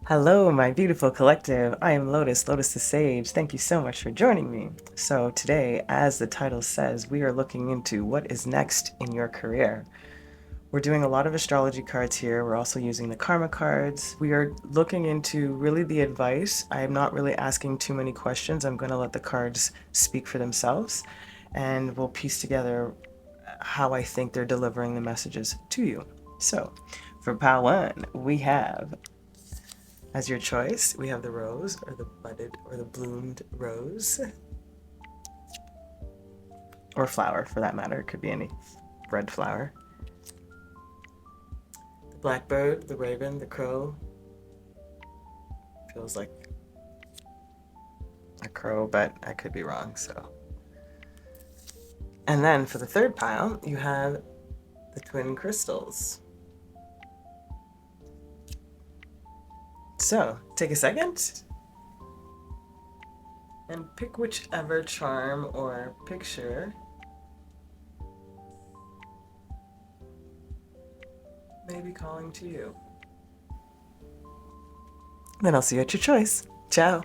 Hello, my beautiful collective. I am Lotus, Lotus the Sage. Thank you so much for joining me. So today, as the title says, we are looking into what is next in your career. We're doing a lot of astrology cards here. We're also using the karma cards. We are looking into really the advice. I am not really asking too many questions. I'm going to let the cards speak for themselves, and we'll piece together how I think they're delivering the messages to you. So for pile one, we have, as your choice, we have the rose, or the budded, or the bloomed rose. Or flower, for that matter. It could be any red flower. The blackbird, the raven, the crow. Feels like a crow, but I could be wrong, so. And then for the third pile, you have the twin crystals. So, take a second and pick whichever charm or picture may be calling to you. Then I'll see you at your choice. Ciao.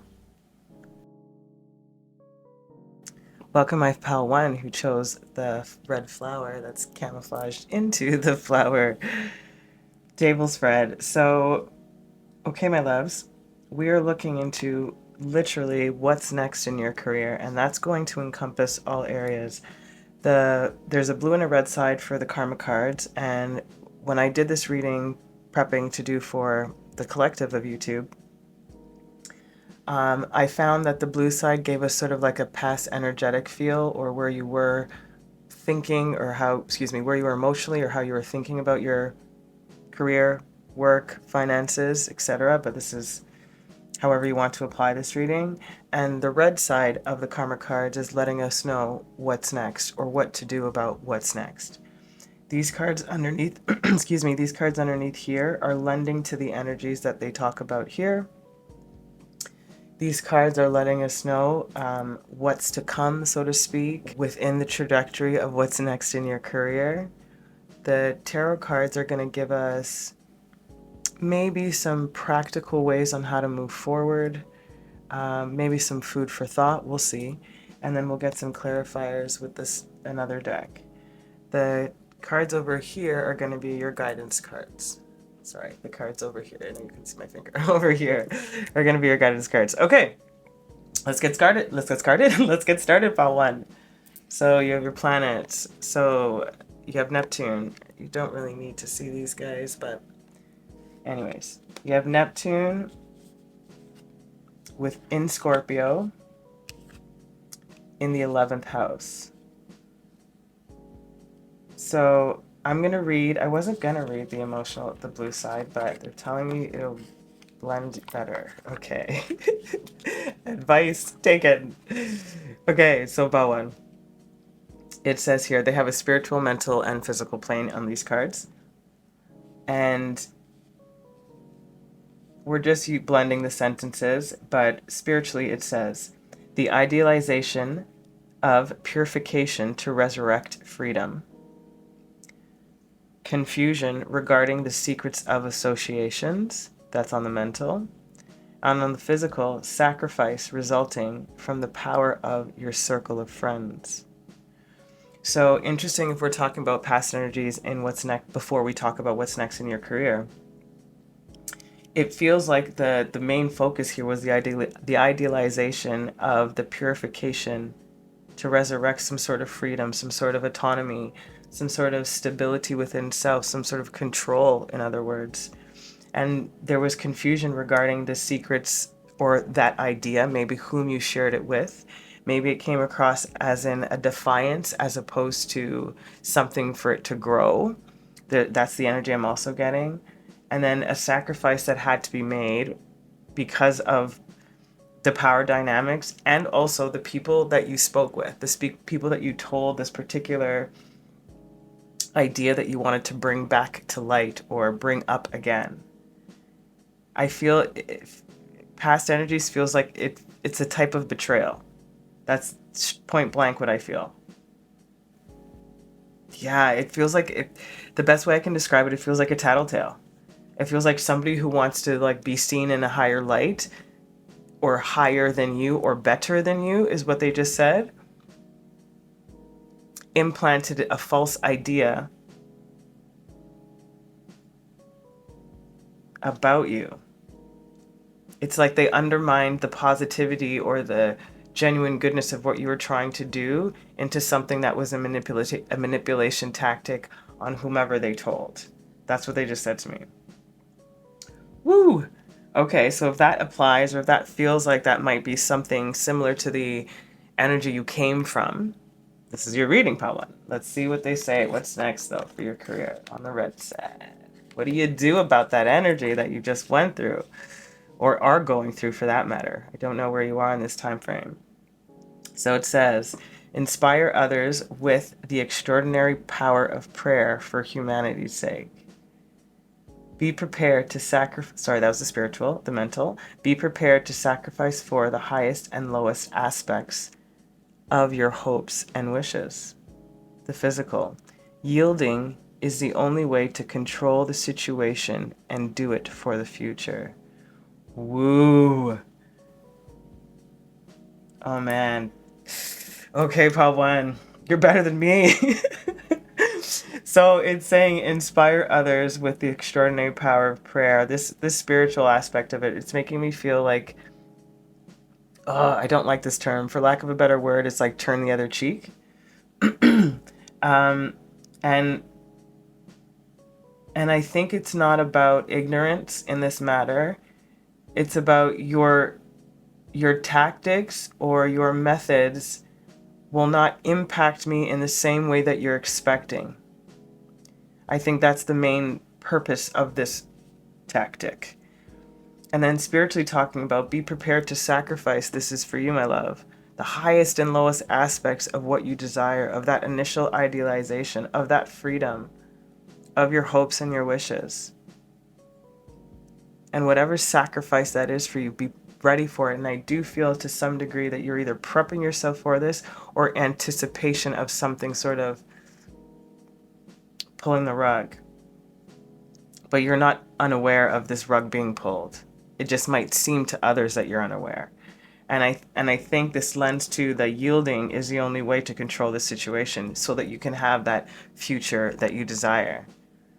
Welcome my pal one who chose the red flower that's camouflaged into the flower table spread. So, okay, my loves, we are looking into literally what's next in your career, and that's going to encompass all areas. There's a blue and a red side for the karma cards, and when I did this reading, prepping to do for the collective of YouTube, I found that the blue side gave us sort of like a past energetic feel, or where you were thinking, or where you were emotionally, or how you were thinking about your career, work, finances, etc. But this is however you want to apply this reading. And the red side of the karma cards is letting us know what's next, or what to do about what's next. These cards underneath, these cards underneath here are lending to the energies that they talk about here. These cards are letting us know what's to come, so to speak, within the trajectory of what's next in your career. The tarot cards are going to give us maybe some practical ways on how to move forward, maybe some food for thought, we'll see. And then we'll get some clarifiers with another deck. The cards over here are going to be your guidance cards. Sorry, the cards over here, and you can see my finger over here, are going to be your guidance cards. Okay, let's get started. Let's get started, pile one. So you have your planets. So you have Neptune. You don't really need to see these guys, but anyways, you have Neptune in Scorpio in the 11th house. So I'm going to read, I wasn't going to read the blue side, but they're telling me it'll blend better. Okay. Advice taken. Okay, so Bowen. It says here they have a spiritual, mental, and physical plane on these cards. And we're just blending the sentences, but spiritually it says, the idealization of purification to resurrect freedom. Confusion regarding the secrets of associations, that's on the mental. And on the physical, sacrifice resulting from the power of your circle of friends. So interesting if we're talking about past energies and what's next before we talk about what's next in your career. It feels like the main focus here was the idealization of the purification to resurrect some sort of freedom, some sort of autonomy, some sort of stability within self, some sort of control, in other words. And there was confusion regarding the secrets or that idea, maybe whom you shared it with. Maybe it came across as in a defiance as opposed to something for it to grow. That's the energy I'm also getting. And then a sacrifice that had to be made because of the power dynamics, and also the people that you spoke with, the people that you told this particular idea that you wanted to bring back to light or bring up again. I feel past energies feels like it's a type of betrayal. That's point blank what I feel. Yeah, it feels like the best way I can describe it, it feels like a tattletale. It feels like somebody who wants to like be seen in a higher light, or higher than you, or better than you, is what they just said, implanted a false idea about you. It's like they undermined the positivity or the genuine goodness of what you were trying to do into something that was a manipulation tactic on whomever they told. That's what they just said to me. Woo! Okay, so if that applies, or if that feels like that might be something similar to the energy you came from, this is your reading, Pawan. Let's see what they say. What's next, though, for your career on the red side? What do you do about that energy that you just went through, or are going through for that matter? I don't know where you are in this time frame. So it says, inspire others with the extraordinary power of prayer for humanity's sake. Be prepared to sacrifice, sorry, that was the spiritual, the mental. Be prepared to sacrifice for the highest and lowest aspects of your hopes and wishes. The physical. Yielding is the only way to control the situation and do it for the future. Woo. Oh man. Okay, Pawan, you're better than me. So it's saying inspire others with the extraordinary power of prayer. This spiritual aspect of it, it's making me feel like, I don't like this term. For lack of a better word, it's like turn the other cheek. And I think it's not about ignorance in this matter. It's about your tactics or your methods will not impact me in the same way that you're expecting. I think that's the main purpose of this tactic. And then spiritually talking about, be prepared to sacrifice, this is for you, my love, the highest and lowest aspects of what you desire, of that initial idealization, of that freedom, of your hopes and your wishes. And whatever sacrifice that is for you, be ready for it. And I do feel to some degree that you're either prepping yourself for this or anticipation of something sort of pulling the rug. But you're not unaware of this rug being pulled. It just might seem to others that you're unaware. And I think this lends to the yielding is the only way to control the situation so that you can have that future that you desire.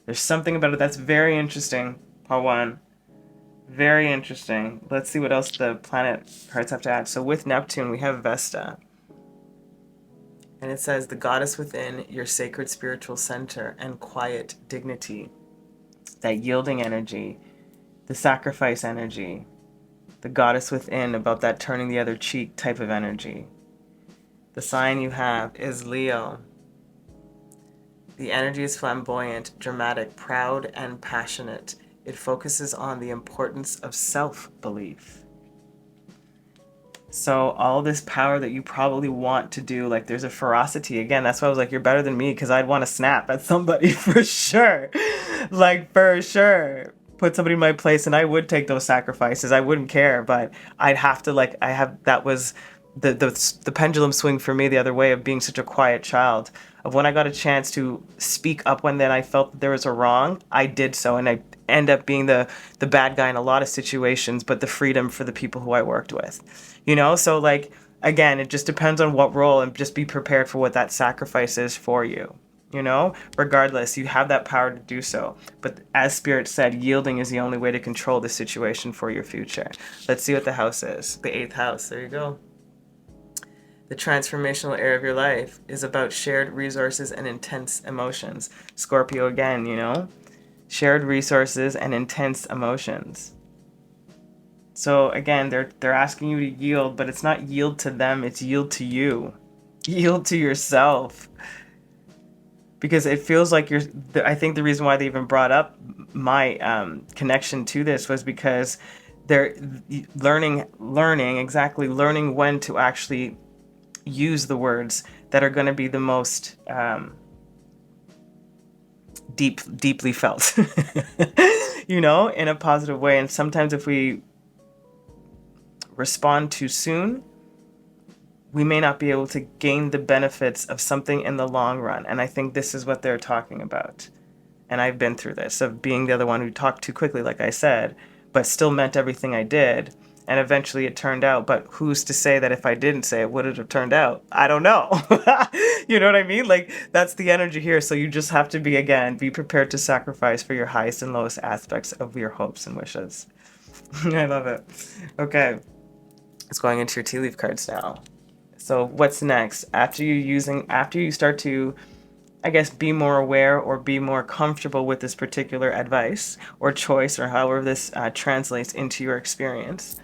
There's something about it that's very interesting, Pawan. Very interesting. Let's see what else the planet cards have to add. So with Neptune, we have Vesta. And it says, the goddess within your sacred spiritual center and quiet dignity. That yielding energy, the sacrifice energy, the goddess within, about that turning the other cheek type of energy. The sign you have is Leo. The energy is flamboyant, dramatic, proud, and passionate. It focuses on the importance of self-belief. So all this power that you probably want to do, like there's a ferocity. Again, that's why I was like, you're better than me, because I'd want to snap at somebody for sure. Like for sure. Put somebody in my place and I would take those sacrifices. I wouldn't care, but I'd have to that was the pendulum swing for me the other way of being such a quiet child. Of when I got a chance to speak up when then I felt that there was a wrong, I did so, and I end up being the bad guy in a lot of situations, but the freedom for the people who I worked with. You know, so like, again, it just depends on what role, and just be prepared for what that sacrifice is for you. You know, regardless, you have that power to do so. But as Spirit said, yielding is the only way to control the situation for your future. Let's see what the house is. The 8th house. There you go. The transformational area of your life is about shared resources and intense emotions. Scorpio again, you know, shared resources and intense emotions. So again, they're asking you to yield, but it's not yield to them, it's yield to you. Yield to yourself. Because it feels like I think the reason why they even brought up my connection to this was because they're learning when to actually use the words that are going to be the most deeply felt, you know, in a positive way. And sometimes if we respond too soon, we may not be able to gain the benefits of something in the long run. And I think this is what they're talking about. And I've been through this, of being the other one who talked too quickly, like I said, but still meant everything I did. And eventually it turned out, but who's to say that if I didn't say it, would it have turned out? I don't know. You know what I mean? Like, that's the energy here. So you just have to be prepared to sacrifice for your highest and lowest aspects of your hopes and wishes. I love it. Okay. It's going into your tea leaf cards now. So what's next? After you start to, I guess, be more aware or be more comfortable with this particular advice or choice, or however this translates into your experience.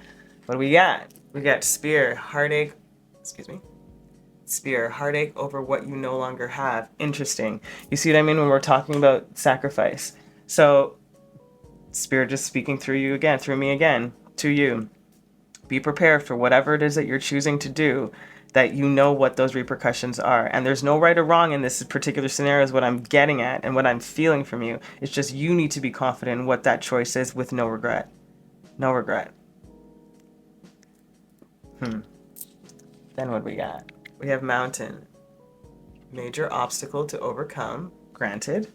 What do we got? We got Spear, heartache over what you no longer have. Interesting. You see what I mean when we're talking about sacrifice? So Spirit just speaking through me again, to you. Be prepared for whatever it is that you're choosing to do, that you know what those repercussions are. And there's no right or wrong in this particular scenario is what I'm getting at and what I'm feeling from you. It's just you need to be confident in what that choice is with no regret. No regret. Then what we got? We have Mountain. Major obstacle to overcome. Granted.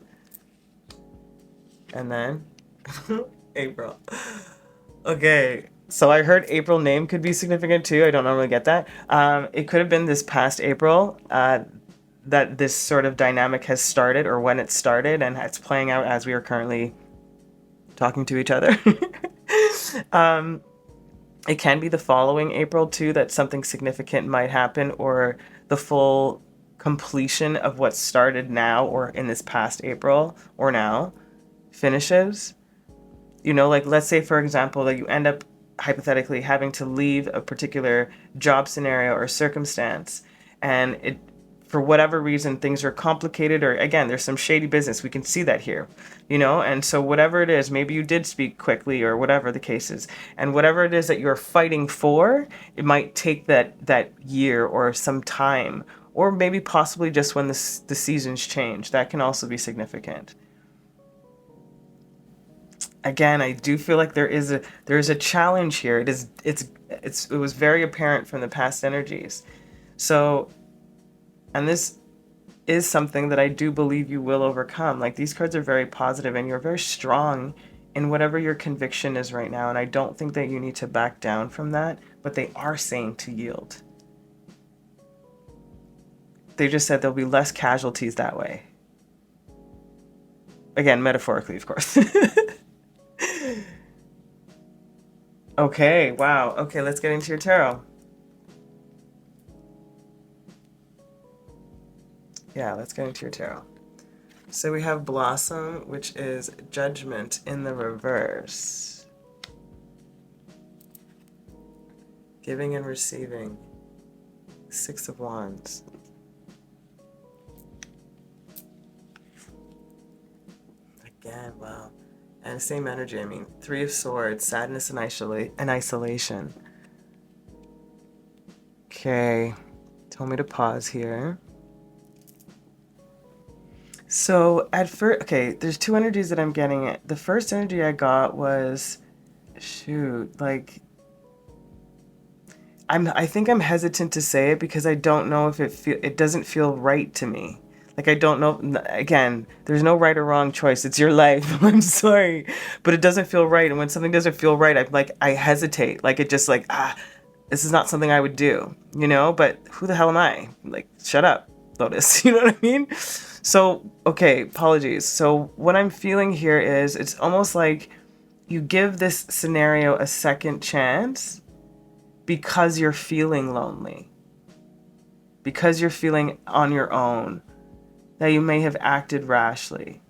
And then April. Okay. So I heard April name could be significant too. I don't normally get that. It could have been this past April that this sort of dynamic has started, or when it started, and it's playing out as we are currently talking to each other. It can be the following April too, that something significant might happen, or the full completion of what started now or in this past April or now finishes. You know, like let's say, for example, that you end up hypothetically having to leave a particular job scenario or circumstance, and it, for whatever reason, things are complicated, or again, there's some shady business. We can see that here, you know? And so whatever it is, maybe you did speak quickly or whatever the case is, and whatever it is that you're fighting for, it might take that year or some time, or maybe possibly just when the seasons change. That can also be significant. Again, I do feel like there is a challenge here. It was very apparent from the past energies. So, and this is something that I do believe you will overcome. Like, these cards are very positive, and you're very strong in whatever your conviction is right now. And I don't think that you need to back down from that, but they are saying to yield. They just said there'll be less casualties that way. Again, metaphorically, of course. Okay, wow. Okay, let's get into your tarot. Yeah, let's get into your tarot. So we have Blossom, which is Judgment in the reverse. Giving and receiving. Six of Wands. Again, wow. And same energy, I mean. Three of Swords, sadness and isolation. Okay, told me to pause here. So at first, okay, there's two energies that I'm getting. The first energy I got was, like, I think I'm hesitant to say it because I don't know if it doesn't feel right to me. Like, I don't know, again, there's no right or wrong choice. It's your life. I'm sorry, but it doesn't feel right. And when something doesn't feel right, I hesitate. Like, it just like, this is not something I would do, you know, but who the hell am I? Like, shut up, Lotus. You know what I mean? So, okay, apologies. So what I'm feeling here is it's almost like you give this scenario a second chance because you're feeling lonely, because you're feeling on your own, that you may have acted rashly.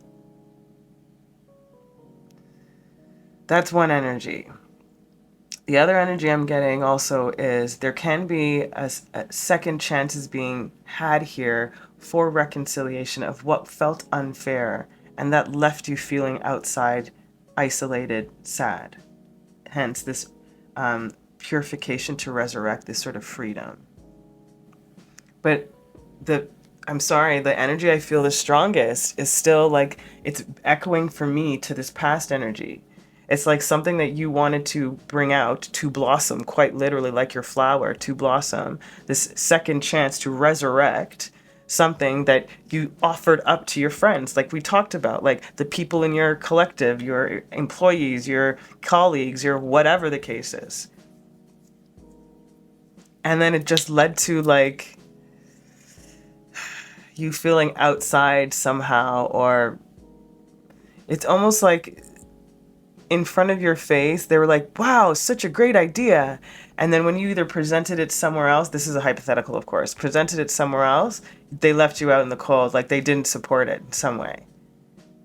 That's one energy. The other energy I'm getting also is there can be a second chances being had here for reconciliation of what felt unfair and that left you feeling outside, isolated, sad. Hence this purification to resurrect, this sort of freedom. But I'm sorry, the energy I feel the strongest is still like, it's echoing for me to this past energy. It's like something that you wanted to bring out, to blossom, quite literally like your flower, to blossom. This second chance to resurrect something that you offered up to your friends, like we talked about, like the people in your collective, your employees, your colleagues, your whatever the case is. And then it just led to like you feeling outside somehow, or it's almost like in front of your face, they were like, wow, such a great idea. And then when you either presented it somewhere else, this is a hypothetical, of course, presented it somewhere else, they left you out in the cold, like they didn't support it in some way.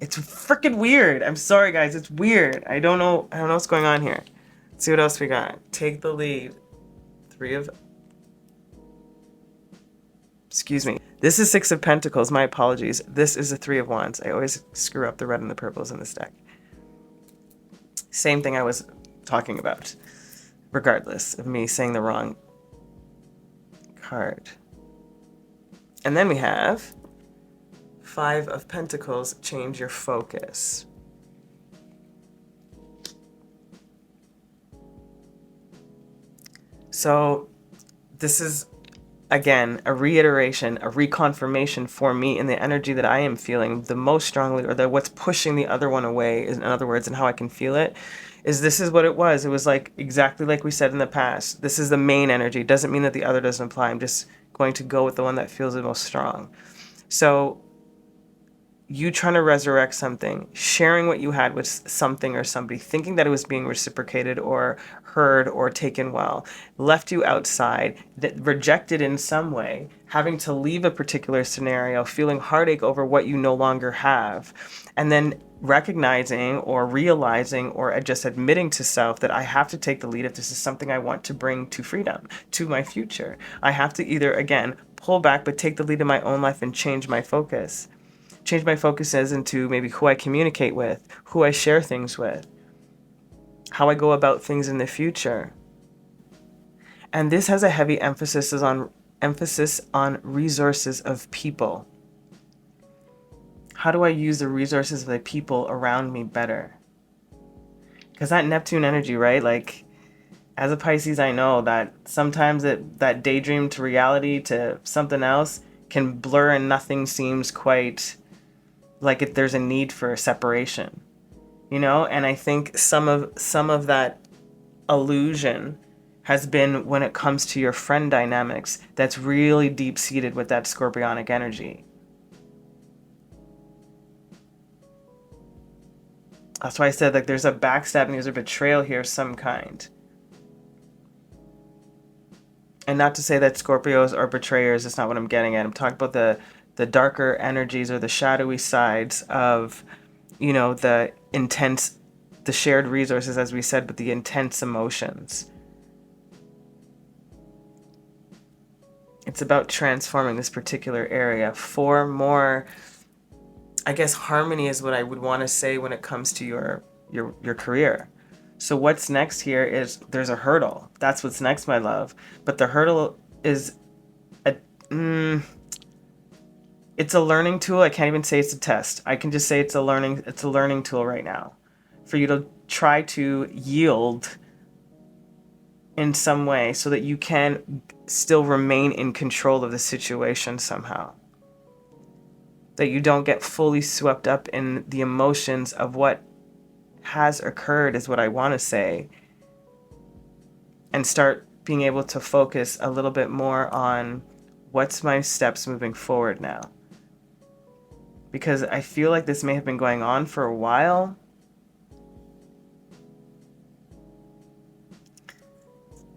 It's freaking weird. I'm sorry, guys. It's weird. I don't know what's going on here. Let's see what else we got. Take the lead. Excuse me. This is Six of Pentacles. My apologies. This is the Three of Wands. I always screw up the red and the purples in this deck. Same thing I was talking about, regardless of me saying the wrong card. And then we have Five of Pentacles, change your focus. So this is, again, a reiteration, a reconfirmation for me in the energy that I am feeling the most strongly, or what's pushing the other one away, in other words, and how I can feel it, is this is what it was. It was like exactly like we said in the past. This is the main energy. It doesn't mean that the other doesn't apply. I'm just going to go with the one that feels the most strong. So you trying to resurrect something, sharing what you had with something or somebody, thinking that it was being reciprocated or heard or taken well, left you outside, that rejected in some way, having to leave a particular scenario, feeling heartache over what you no longer have, and then recognizing or realizing or just admitting to self that I have to take the lead if this is something I want to bring to freedom, to my future. I have to either, again, pull back but take the lead in my own life and change my focus. Change my focuses into maybe who I communicate with, who I share things with, how I go about things in the future. And this has a heavy emphasis on resources of people. How do I use the resources of the people around me better? Because that Neptune energy, right? Like, as a Pisces, I know that sometimes that daydream to reality to something else can blur and nothing seems quite like there's a need for a separation, you know? And I think some of that illusion has been when it comes to your friend dynamics, that's really deep-seated with that scorpionic energy. That's why I said, like, there's a backstabbing, there's a betrayal here of some kind. And not to say that Scorpios are betrayers, that's not what I'm getting at. I'm talking about the darker energies or the shadowy sides of, you know, the intense, the shared resources, as we said, but the intense emotions. It's about transforming this particular area for more, I guess, harmony is what I would want to say when it comes to your career. So what's next here is there's a hurdle. That's what's next, my love. But the hurdle is it's a learning tool. I can't even say it's a test. I can just say it's a learning tool right now for you to try to yield in some way so that you can still remain in control of the situation somehow. That you don't get fully swept up in the emotions of what has occurred, is what I want to say, and start being able to focus a little bit more on what's my steps moving forward now. Because I feel like this may have been going on for a while.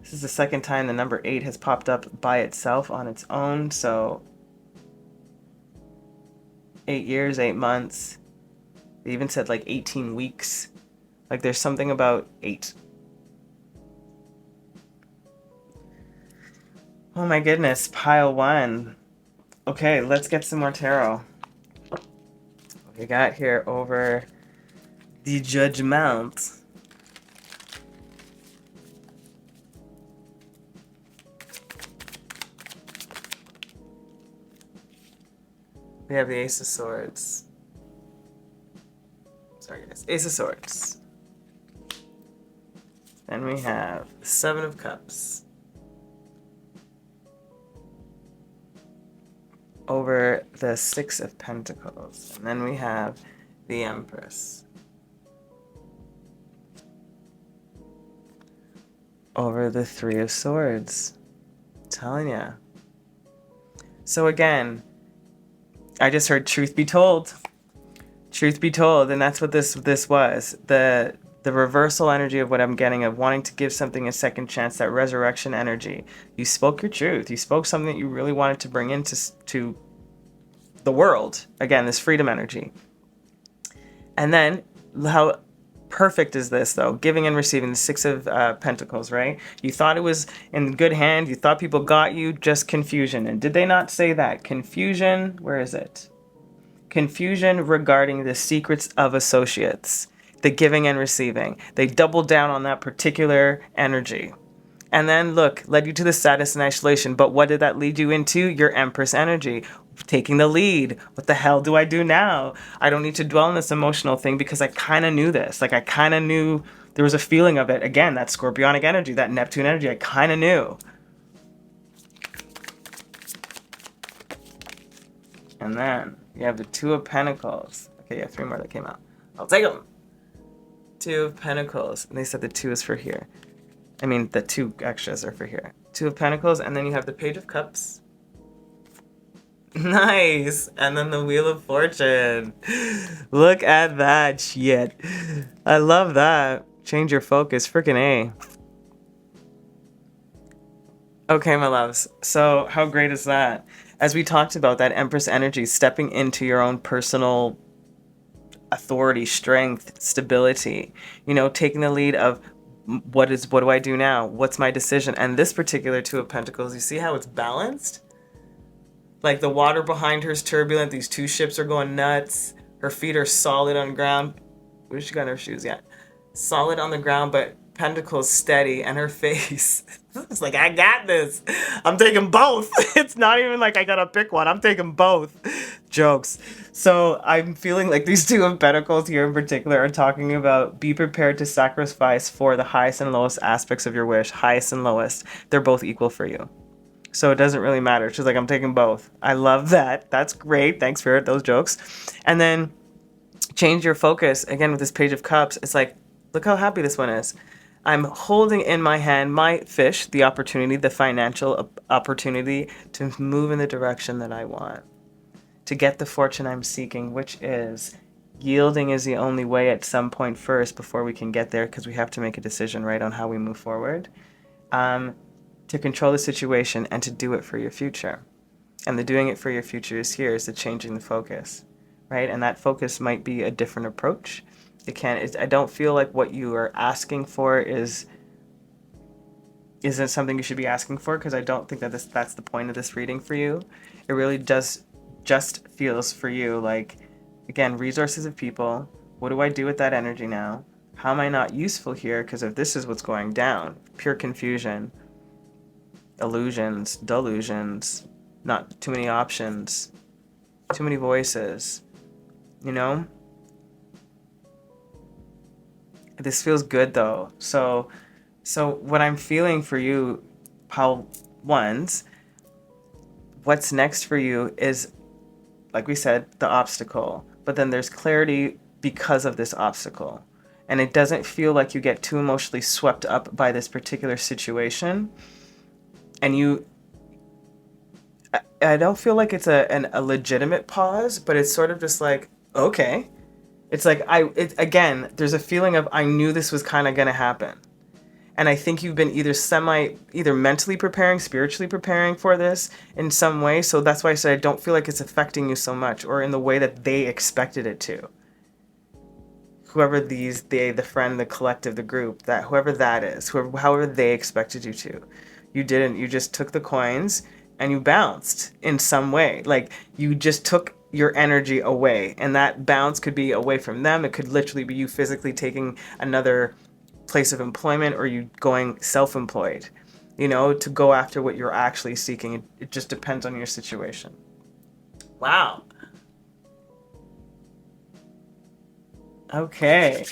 This is the second time the number 8 has popped up by itself on its own. So 8 years, 8 months. They even said like 18 weeks. Like there's something about 8. Oh my goodness, pile 1. Okay, let's get some more tarot. What we got here over the Judgment. We have the Ace of Swords. Sorry guys, Ace of Swords. Then we have the Seven of Cups. over the Six of Pentacles. And then we have the Empress over the Three of Swords. I'm telling ya. So again, I just heard truth be told. Truth be told, and that's what this was. The reversal energy of what I'm getting, of wanting to give something a second chance, that resurrection energy. You spoke your truth. You spoke something that you really wanted to bring into to the world. Again, this freedom energy. And then, how perfect is this, though? Giving and receiving, the Six of Pentacles, right? You thought it was in good hand. You thought people got you. Just confusion. And did they not say that? Confusion, where is it? Confusion regarding the secrets of associates, the giving and receiving. They doubled down on that particular energy. And then, look, led you to the sadness and isolation. But what did that lead you into? Your Empress energy. Taking the lead. What the hell do I do now? I don't need to dwell on this emotional thing because I kind of knew this. Like, I kind of knew there was a feeling of it. Again, that Scorpionic energy, that Neptune energy, I kind of knew. And then you have the Two of Pentacles. Okay, yeah, 3 more that came out. I'll take them. Two of Pentacles. And they said the 2 is for here. I mean, the 2 extras are for here. Two of Pentacles, and then you have the Page of Cups. Nice! And then the Wheel of Fortune. Look at that shit. I love that. Change your focus. Freaking A. Okay, my loves. So, how great is that? As we talked about, that Empress energy, stepping into your own personal authority, strength, stability, you know, taking the lead of what do I do now? What's my decision? And this particular Two of Pentacles, you see how it's balanced? Like, the water behind her is turbulent. These 2 ships are going nuts. Her feet are solid on the ground. Where's she got her shoes? Yeah. Solid on the ground, but Pentacles steady, and her face. It's like, I got this. I'm taking both. It's not even like I gotta pick one. I'm taking both. Jokes. So I'm feeling like these Two of Pentacles here in particular are talking about be prepared to sacrifice for the highest and lowest aspects of your wish. Highest and lowest. They're both equal for you. So it doesn't really matter. She's like, I'm taking both. I love that. That's great. Thanks, Spirit. Those jokes. And then change your focus. Again, with this Page of Cups, it's like, look how happy this one is. I'm holding in my hand my fish, the opportunity, the financial opportunity to move in the direction that I want. To get the fortune I'm seeking, which is yielding is the only way at some point first before we can get there, because we have to make a decision, right, on how we move forward. To control the situation and to do it for your future. And the doing it for your future is here, is the changing the focus, right? And that focus might be a different approach. I don't feel like what you are asking for isn't something you should be asking for, because I don't think that that's the point of this reading for you. It really does just feels for you like, again, resources of people. What do I do with that energy now? How am I not useful here? Because if this is what's going down, pure confusion, illusions, delusions, not too many options, too many voices, you know? This feels good though. So what I'm feeling for you, Pile Ones, what's next for you is, like we said, the obstacle. But then there's clarity because of this obstacle. And it doesn't feel like you get too emotionally swept up by this particular situation. And I don't feel like it's a legitimate pause, but it's sort of just like, okay. It's like, again, there's a feeling of, I knew this was kind of going to happen. And I think you've been either mentally preparing, spiritually preparing for this in some way. So that's why I said I don't feel like it's affecting you so much, or in the way that they expected it to. Whoever the friend, the collective, the group, whoever that is, however they expected you to. You didn't. You just took the coins and you bounced in some way. Like, you just took your energy away, and that bounce could be away from them. It could literally be you physically taking another place of employment, or you going self-employed, you know, to go after what you're actually seeking. It just depends on your situation. Wow. Okay,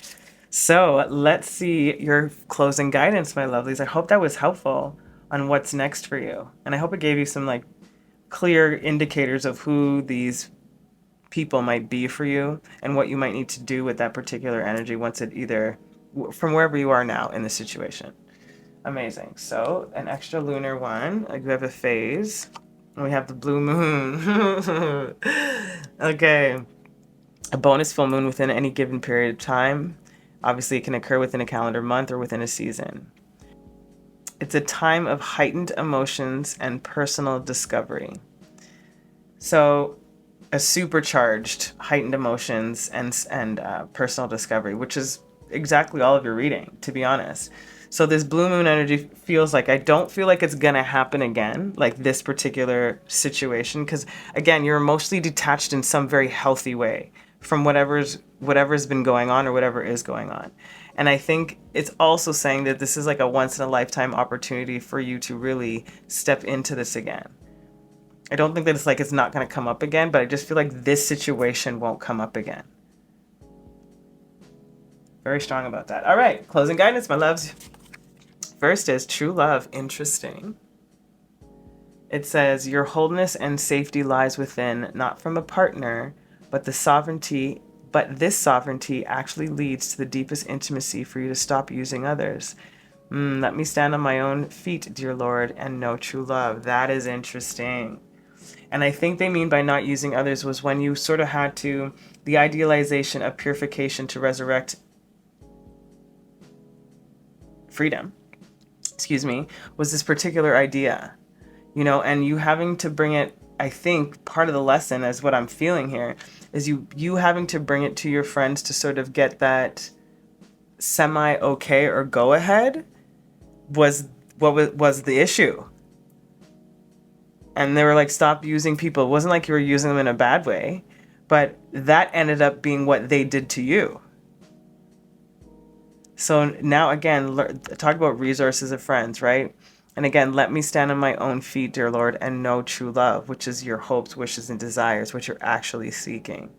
so let's see your closing guidance, my lovelies. I hope that was helpful on what's next for you, and I hope it gave you some like clear indicators of who these people might be for you and what you might need to do with that particular energy once it either from wherever you are now in the situation. Amazing. So an extra lunar one, like we have a phase, and we have the blue moon. Okay. A bonus full moon within any given period of time. Obviously, it can occur within a calendar month or within a season. It's a time of heightened emotions and personal discovery. So a supercharged heightened emotions and personal discovery, which is exactly all of your reading, to be honest. So this blue moon energy feels like, I don't feel like it's gonna happen again, like this particular situation, because again, you're emotionally detached in some very healthy way from whatever's been going on or whatever is going on. And I think it's also saying that this is like a once in a lifetime opportunity for you to really step into this again. I don't think that it's like it's not going to come up again, but I just feel like this situation won't come up again. Very strong about that. All right, closing guidance, my loves. First is true love. Interesting. It says, your wholeness and safety lies within, not from a partner, but this sovereignty actually leads to the deepest intimacy for you to stop using others. Let me stand on my own feet, dear Lord, and know true love. That is interesting. And I think they mean by not using others was when you sort of had to, the idealization of purification to resurrect freedom, was this particular idea, and you having to bring it, I think part of the lesson is what I'm feeling here, is you having to bring it to your friends to sort of get that semi-okay or go ahead was what was the issue. And they were like, stop using people. It wasn't like you were using them in a bad way, but that ended up being what they did to you. So now again, talk about resources of friends, right? And again, let me stand on my own feet, dear Lord, and know true love, which is your hopes, wishes, and desires, what you're actually seeking.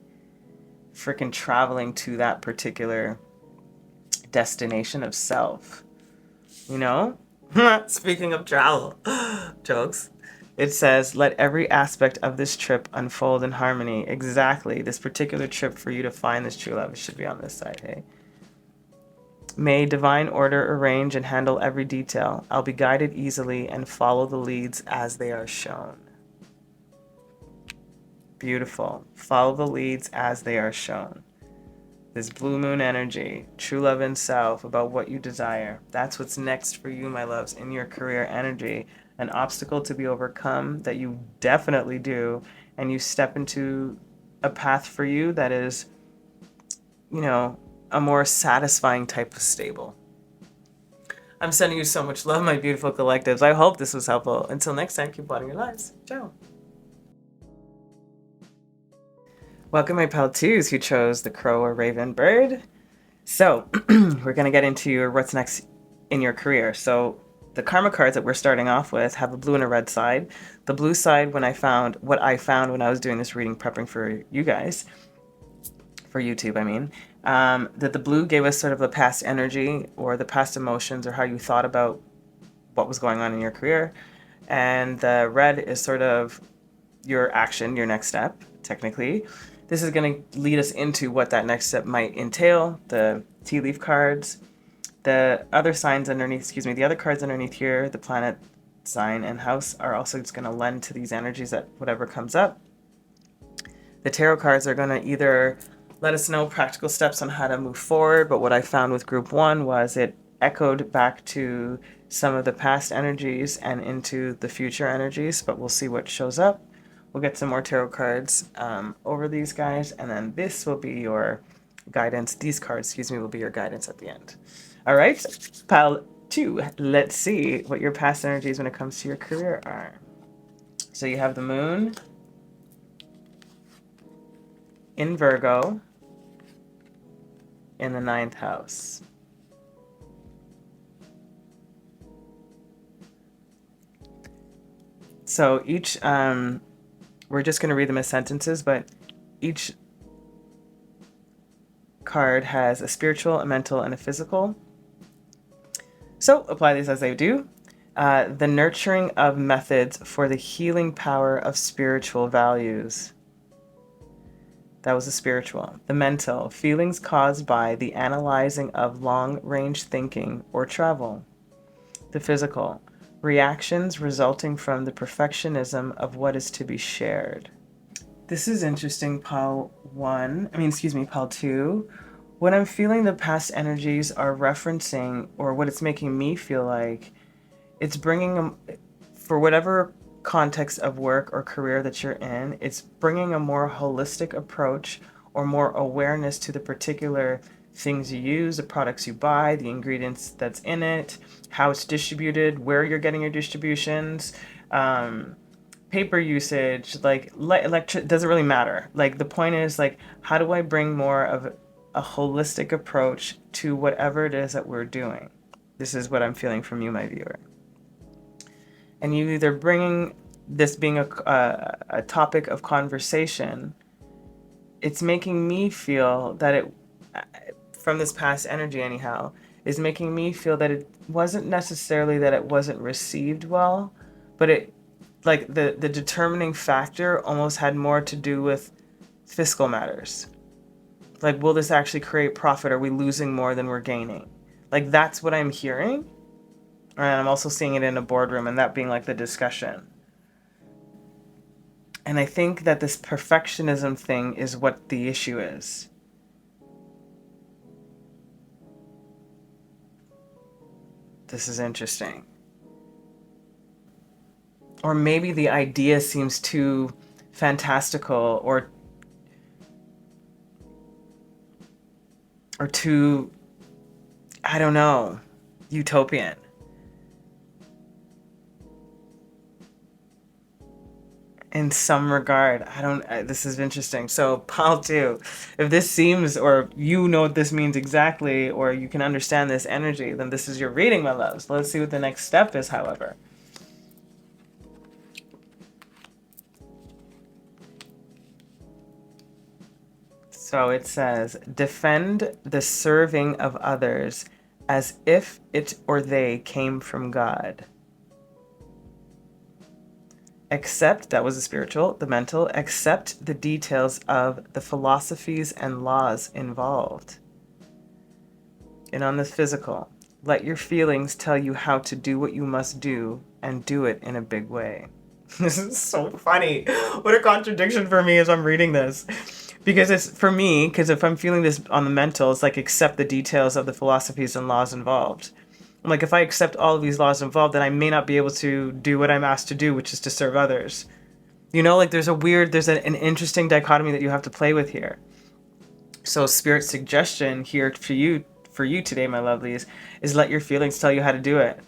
Freaking traveling to that particular destination of self, Speaking of travel, jokes. It says, let every aspect of this trip unfold in harmony. Exactly. This particular trip for you to find this true love, it should be on this side, hey? May divine order arrange and handle every detail. I'll be guided easily and follow the leads as they are shown. Beautiful. Follow the leads as they are shown. This blue moon energy, true love in self, about what you desire. That's what's next for you, my loves, in your career energy. An obstacle to be overcome that you definitely do, and you step into a path for you that is, a more satisfying type of stable. I'm sending you so much love, my beautiful collectives. I hope this was helpful. Until next time, keep watering your lives. Ciao. Welcome, my pal twos who chose the crow or raven bird. So we're going to get into your what's next in your career. So the karma cards that we're starting off with have a blue and a red side. The blue side, what I found when I was doing this reading, prepping for you guys, for YouTube, that the blue gave us sort of the past energy or the past emotions or how you thought about what was going on in your career. And the red is sort of your action, your next step, technically. This is going to lead us into what that next step might entail, the tea leaf cards. The other signs underneath, the other cards underneath here, the planet, sign, and house, are also just going to lend to these energies that whatever comes up. The tarot cards are going to either let us know practical steps on how to move forward, but what I found with group one was it echoed back to some of the past energies and into the future energies, but we'll see what shows up. We'll get some more tarot cards over these guys, and then this will be your guidance. These cards, will be your guidance at the end. All right, pile two. Let's see what your past energies when it comes to your career are. So you have the moon in Virgo in the 9th house. So each, we're just going to read them as sentences, but each card has a spiritual, a mental, and a physical. So apply these as they do. The nurturing of methods for the healing power of spiritual values. That was the spiritual. The mental, feelings caused by the analyzing of long-range thinking or travel. The physical, reactions resulting from the perfectionism of what is to be shared. This is interesting, Pile 2. What I'm feeling the past energies are referencing, or what it's making me feel like, it's bringing them, for whatever context of work or career that you're in, it's bringing a more holistic approach or more awareness to the particular things you use, the products you buy, the ingredients that's in it, how it's distributed, where you're getting your distributions, paper usage, like electric, doesn't really matter. Like the point is, like, how do I bring more of a holistic approach to whatever it is that we're doing? This is what I'm feeling from you, my viewer. And you either bringing this being a topic of conversation, it's making me feel that it, from this past energy anyhow, is making me feel that it wasn't necessarily that it wasn't received well, but it, like the determining factor almost had more to do with fiscal matters. Like, will this actually create profit? Are we losing more than we're gaining? Like, that's what I'm hearing. And I'm also seeing it in a boardroom, and that being like the discussion. And I think that this perfectionism thing is what the issue is. This is interesting. Or maybe the idea seems too fantastical or too, I don't know, utopian. In some regard, this is interesting. So Pile 2, if this seems, or you know what this means exactly, or you can understand this energy, then this is your reading, my loves. Let's see what the next step is, however. So it says, defend the serving of others as if it or they came from God. Accept, that was the spiritual, the mental, accept the details of the philosophies and laws involved. And on the physical, let your feelings tell you how to do what you must do and do it in a big way. This is so funny. What a contradiction for me as I'm reading this. Because it's, for me, because if I'm feeling this on the mental, it's like accept the details of the philosophies and laws involved. Like, if I accept all of these laws involved, then I may not be able to do what I'm asked to do, which is to serve others. You know, like there's an interesting dichotomy that you have to play with here. So Spirit's suggestion here for you today, my lovelies, is let your feelings tell you how to do it.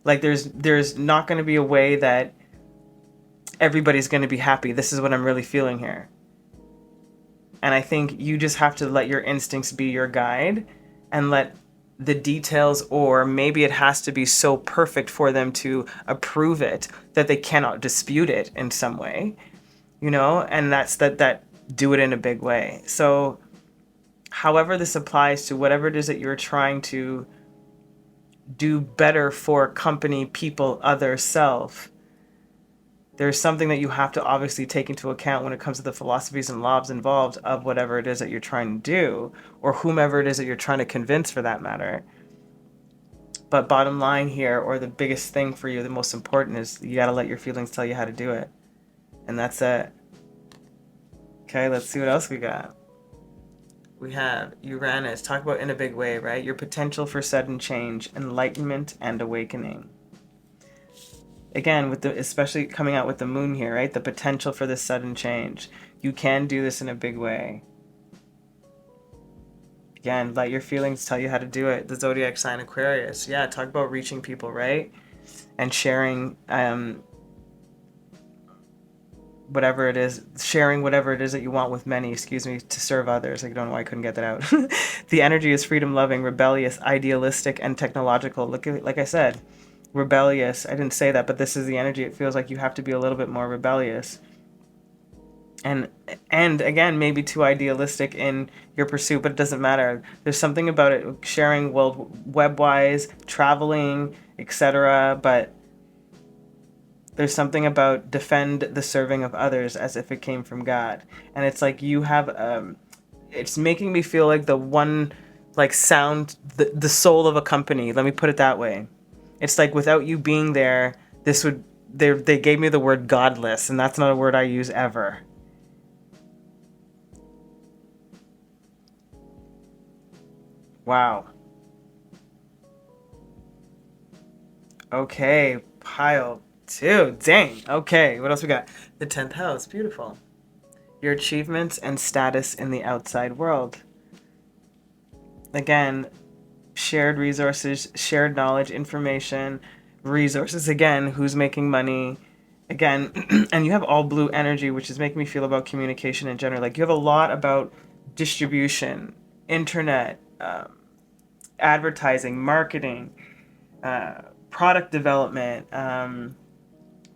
Like there's not going to be a way that everybody's going to be happy. This is what I'm really feeling here. And I think you just have to let your instincts be your guide and let the details, or maybe it has to be so perfect for them to approve it that they cannot dispute it in some way, you know, and that's that do it in a big way. So however this applies to whatever it is that you're trying to do better for company, people, other, self, there's something that you have to obviously take into account when it comes to the philosophies and laws involved of whatever it is that you're trying to do, or whomever it is that you're trying to convince, for that matter. But bottom line here, or the biggest thing for you, the most important, is you got to let your feelings tell you how to do it. And that's it. Okay, let's see what else we got. We have Uranus. Talk about in a big way, right? Your potential for sudden change, enlightenment, and awakening. Again, with especially coming out with the moon here, right? The potential for this sudden change. You can do this in a big way. Again, let your feelings tell you how to do it. The zodiac sign Aquarius. Yeah, talk about reaching people, right? And sharing whatever it is that you want with many, to serve others. I don't know why I couldn't get that out. The energy is freedom-loving, rebellious, idealistic, and technological. Like I said, rebellious. I didn't say that, but this is the energy. It feels like you have to be a little bit more rebellious. And again, maybe too idealistic in your pursuit, but it doesn't matter. There's something about it, sharing web-wise, traveling, etc. But there's something about defend the serving of others as if it came from God. And it's like you have, it's making me feel like the one, like sound, the soul of a company. Let me put it that way. It's like without you being there, this would, they gave me the word godless, and that's not a word I use ever. Wow. Okay, pile 2. Dang. Okay, what else we got? The 10th house. Beautiful. Your achievements and status in the outside world. Again, shared resources, shared knowledge, information, resources. Again, who's making money. Again, and you have all blue energy, which is making me feel about communication in general. Like you have a lot about distribution, internet, advertising, marketing, product development,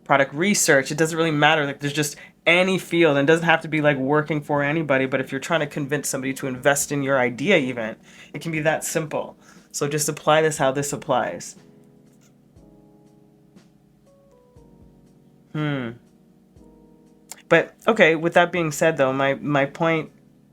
product research. It doesn't really matter. Like there's just any field, and it doesn't have to be like working for anybody, but if you're trying to convince somebody to invest in your idea even, it can be that simple. So just apply this how this applies. But okay, with that being said though, my point,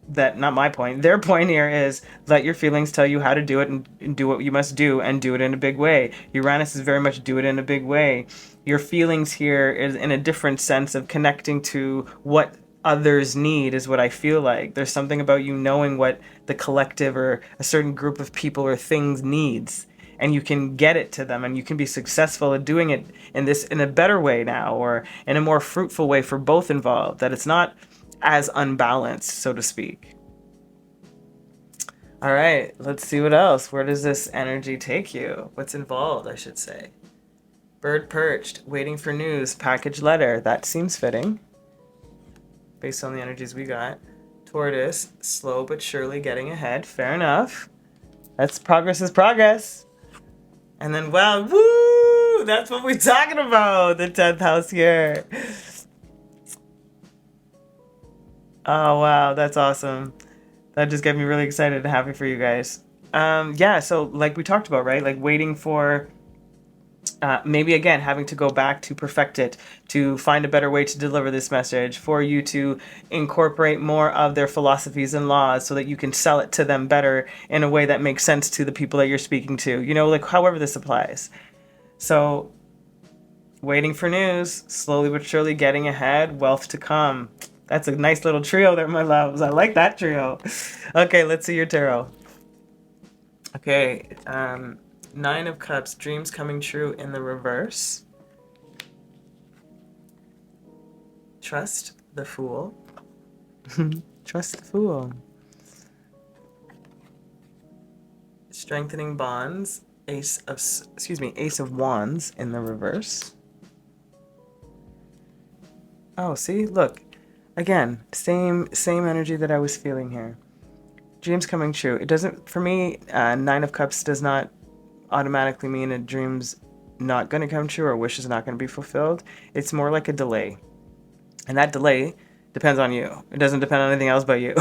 that not my point, their point here is let your feelings tell you how to do it, and do what you must do, and do it in a big way. Uranus is very much do it in a big way. Your feelings here is in a different sense of connecting to what others need, is what I feel like. There's something about you knowing what the collective or a certain group of people or things needs, and you can get it to them, and you can be successful at doing it in a better way now, or in a more fruitful way for both involved, that it's not as unbalanced, so to speak. All right, let's see what else. Where does this energy take you? What's involved, I should say. Bird perched, waiting for news, package letter. That seems fitting based on the energies we got. Tortoise, slow but surely getting ahead. Fair enough. That's progress is progress. And then, wow, woo! That's what we're talking about. The 10th house here. Oh, wow, that's awesome. That just got me really excited and happy for you guys. Yeah, so like we talked about, right? Like waiting for, maybe again, having to go back to perfect it, to find a better way to deliver this message, for you to incorporate more of their philosophies and laws so that you can sell it to them better in a way that makes sense to the people that you're speaking to. You know, like however this applies. So, waiting for news, slowly but surely getting ahead, wealth to come. That's a nice little trio there, my loves. I like that trio. Okay, let's see your tarot. Okay, 9 of Cups, dreams coming true in the reverse. Trust the Fool. Trust the Fool. Strengthening bonds, Ace of Wands in the reverse. Oh, see, look. Again, same energy that I was feeling here. Dreams coming true. It doesn't, for me, 9 of Cups does not automatically mean a dream's not going to come true or a wish is not going to be fulfilled. It's more like a delay. And that delay depends on you. It doesn't depend on anything else but you.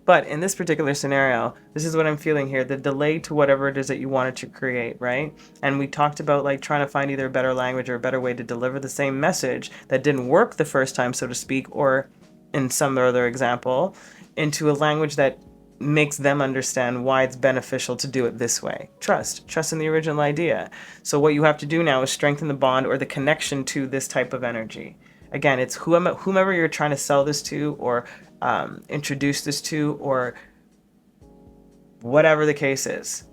But in this particular scenario, this is what I'm feeling here. The delay to whatever it is that you wanted to create, right? And we talked about like trying to find either a better language or a better way to deliver the same message that didn't work the first time, so to speak, or in some other example, into a language that makes them understand why it's beneficial to do it this way. Trust in the original idea. So what you have to do now is strengthen the bond or the connection to this type of energy. Again, it's whomever you're trying to sell this to, or introduce this to, or whatever the case is.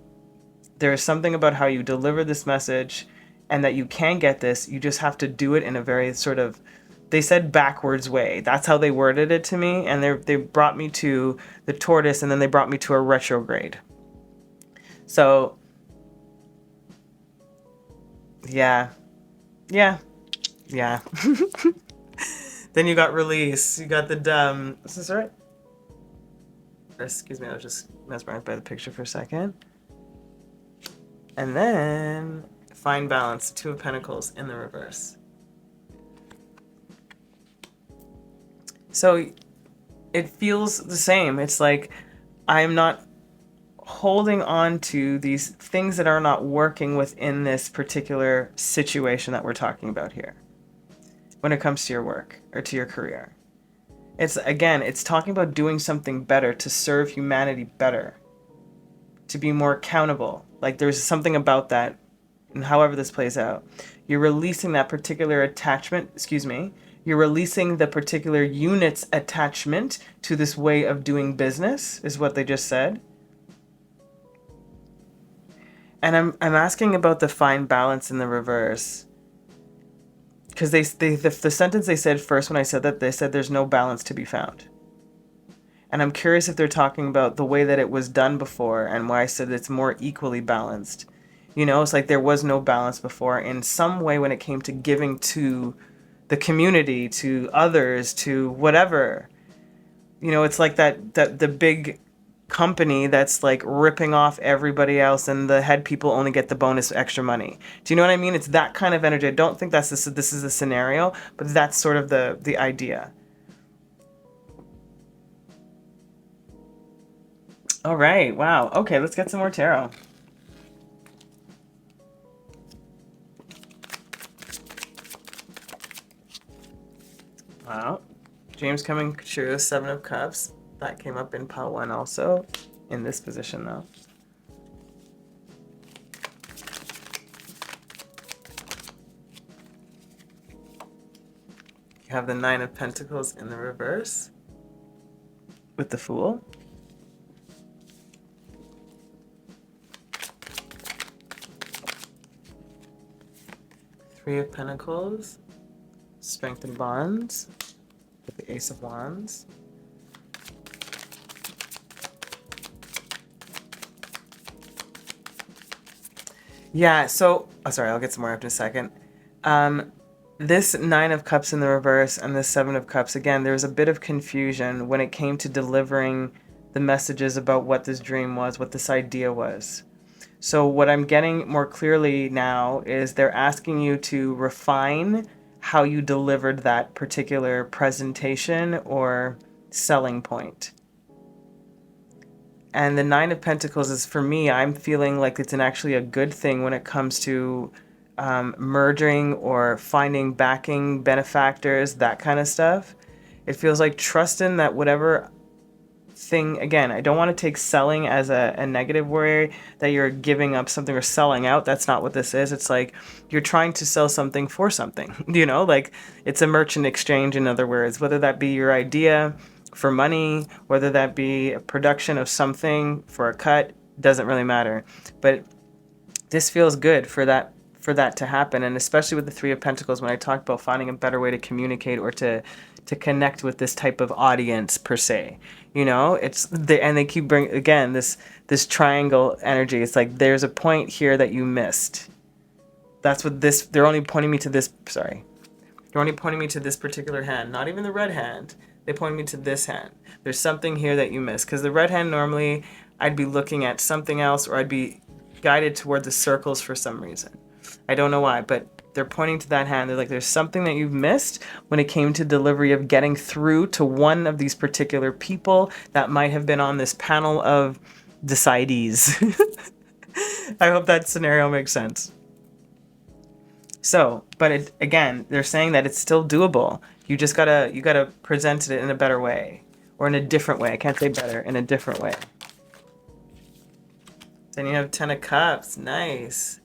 There is something about how you deliver this message, and that you can get this. You just have to do it in a very sort of, they said backwards way. That's how they worded it to me, and they brought me to the tortoise, and then they brought me to a retrograde. So, yeah. Then you got release. You got the is this right? Excuse me, I was just mesmerized by the picture for a second. And then find balance. 2 of Pentacles in the reverse. So it feels the same. It's like I'm not holding on to these things that are not working within this particular situation that we're talking about here. when it comes to your work or to your career. It's talking about doing something better to serve humanity better, to be more accountable. Like there's something about that, and however this plays out, you're releasing that particular attachment, you're releasing the particular unit's attachment to this way of doing business, is what they just said. And I'm asking about the fine balance in the reverse. Because the sentence they said first when I said that, they said there's no balance to be found. And I'm curious if they're talking about the way that it was done before and why I said it's more equally balanced. You know, it's like there was no balance before in some way when it came to giving to the community, to others, to whatever. You know, it's like that the big company that's like ripping off everybody else and the head people only get the bonus extra money. Do you know what I mean? It's that kind of energy. I don't think this is a scenario, but that's sort of the idea. All right. Wow. Okay, let's get some more tarot. Wow. Dreams coming true, 7 of Cups. That came up in pile 1 also, in this position though. You have the 9 of Pentacles in the reverse with the Fool. Three of Pentacles, Strength and Bonds with the Ace of Wands. Yeah, so, sorry, I'll get some more after a second. This 9 of Cups in the reverse and this 7 of Cups, again, there was a bit of confusion when it came to delivering the messages about what this dream was, what this idea was. So what I'm getting more clearly now is they're asking you to refine how you delivered that particular presentation or selling point. And the 9 of Pentacles is, for me, I'm feeling like it's actually a good thing when it comes to merging or finding backing, benefactors, that kind of stuff. It feels like trust in that whatever thing, again, I don't want to take selling as a negative word, that you're giving up something or selling out. That's not what this is. It's like you're trying to sell something for something, you know, like it's a merchant exchange, in other words, whether that be your idea for money, whether that be a production of something for a cut, doesn't really matter. But this feels good for that to happen. And especially with the 3 of Pentacles, when I talked about finding a better way to communicate or to connect with this type of audience per se, you know, and they keep bringing, again, this triangle energy. It's like there's a point here that you missed. That's what they're only pointing me to this, they're only pointing me to this particular hand, not even the red hand. They point me to this hand. There's something here that you missed, because the red hand, normally I'd be looking at something else, or I'd be guided toward the circles for some reason. I don't know why, but they're pointing to that hand. They're like, there's something that you've missed when it came to delivery of getting through to one of these particular people that might have been on this panel of decidees. I hope that scenario makes sense. So, but again, they're saying that it's still doable. You just gotta present it in a better way, or in a different way. I can't say better, in a different way. Then you have 10 of Cups. Nice.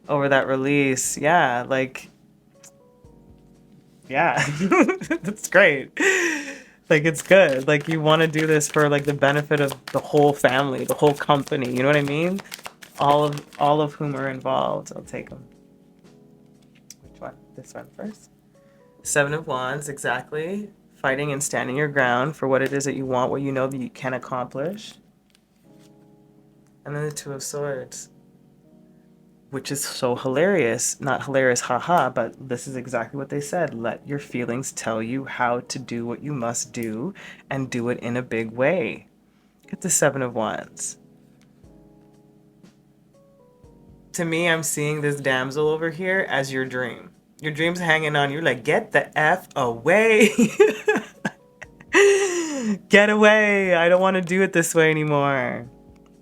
Over that release. Yeah, like, yeah, that's great. Like, it's good. Like, you want to do this for like the benefit of the whole family, the whole company. You know what I mean? All of whom are involved. I'll take them. Which one? This one first. 7 of Wands, exactly. Fighting and standing your ground for what it is that you want, what you know that you can accomplish. And then the 2 of Swords, which is so hilarious. Not hilarious, haha, but this is exactly what they said. Let your feelings tell you how to do what you must do, and do it in a big way. Get the 7 of Wands. To me, I'm seeing this damsel over here as your dream. Your dream's hanging on you, like, get the F away. Get away. I don't want to do it this way anymore.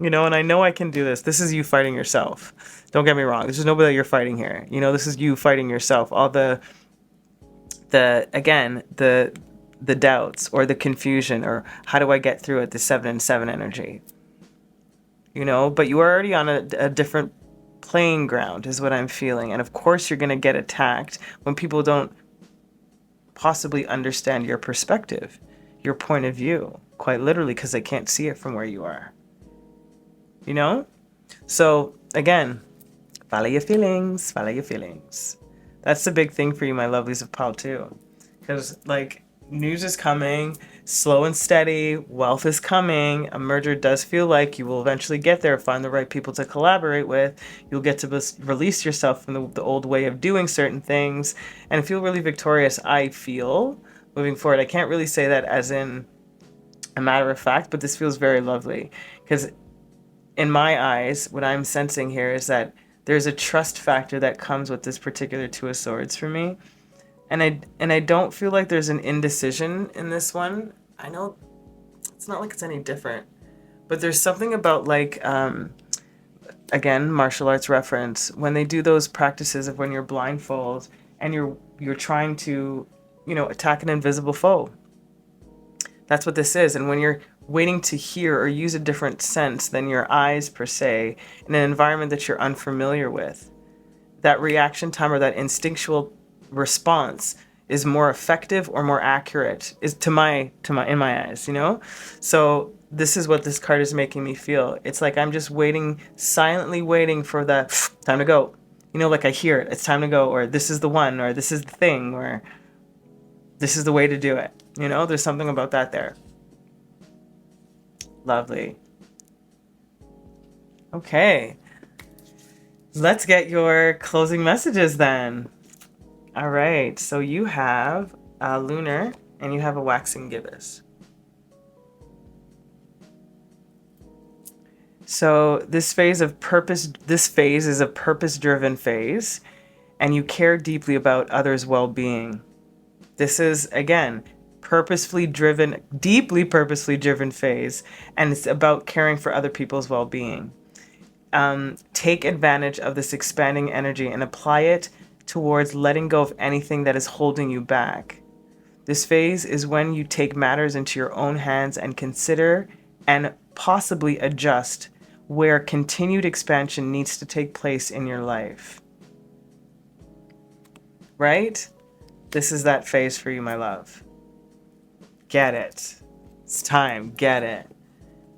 You know, and I know I can do this. This is you fighting yourself. Don't get me wrong. This is nobody that you're fighting here. You know, this is you fighting yourself. All the the doubts or the confusion, or how do I get through it, the 7 and 7 energy. You know, but you are already on a different playing ground is what I'm feeling. And of course you're going to get attacked when people don't possibly understand your perspective, your point of view, quite literally, because they can't see it from where you are. You know? So again, follow your feelings, follow your feelings. That's the big thing for you, my lovelies of Pal too. Because like news is coming, slow and steady, wealth is coming. A merger does feel like you will eventually get there, find the right people to collaborate with. You'll get to release yourself from the old way of doing certain things and feel really victorious, I feel, moving forward. I can't really say that as in a matter of fact, but this feels very lovely. Because in my eyes, what I'm sensing here is that there's a trust factor that comes with this particular Two of Swords for me. And I don't feel like there's an indecision in this one. I know it's not like it's any different, but there's something about like, again, martial arts reference, when they do those practices of when you're blindfold and you're trying to, you know, attack an invisible foe. That's what this is. And when you're waiting to hear or use a different sense than your eyes per se, in an environment that you're unfamiliar with, that reaction time or that instinctual response is more effective or more accurate, is in my eyes, you know? So this is what this card is making me feel. It's like I'm just waiting, silently waiting for the time to go. You know, like I hear it, it's time to go, or this is the one, or this is the thing, or this is the way to do it. You know, there's something about that there. Lovely. Okay. Let's get your closing messages then. All right, so you have a lunar and you have a waxing gibbous. So this phase is a purpose-driven phase, and you care deeply about others' well-being. This is, again, deeply purposefully driven phase, and it's about caring for other people's well-being. Take advantage of this expanding energy and apply it towards letting go of anything that is holding you back. This phase is when you take matters into your own hands and consider and possibly adjust where continued expansion needs to take place in your life. Right? This is that phase for you, my love. Get it. It's time. Get it.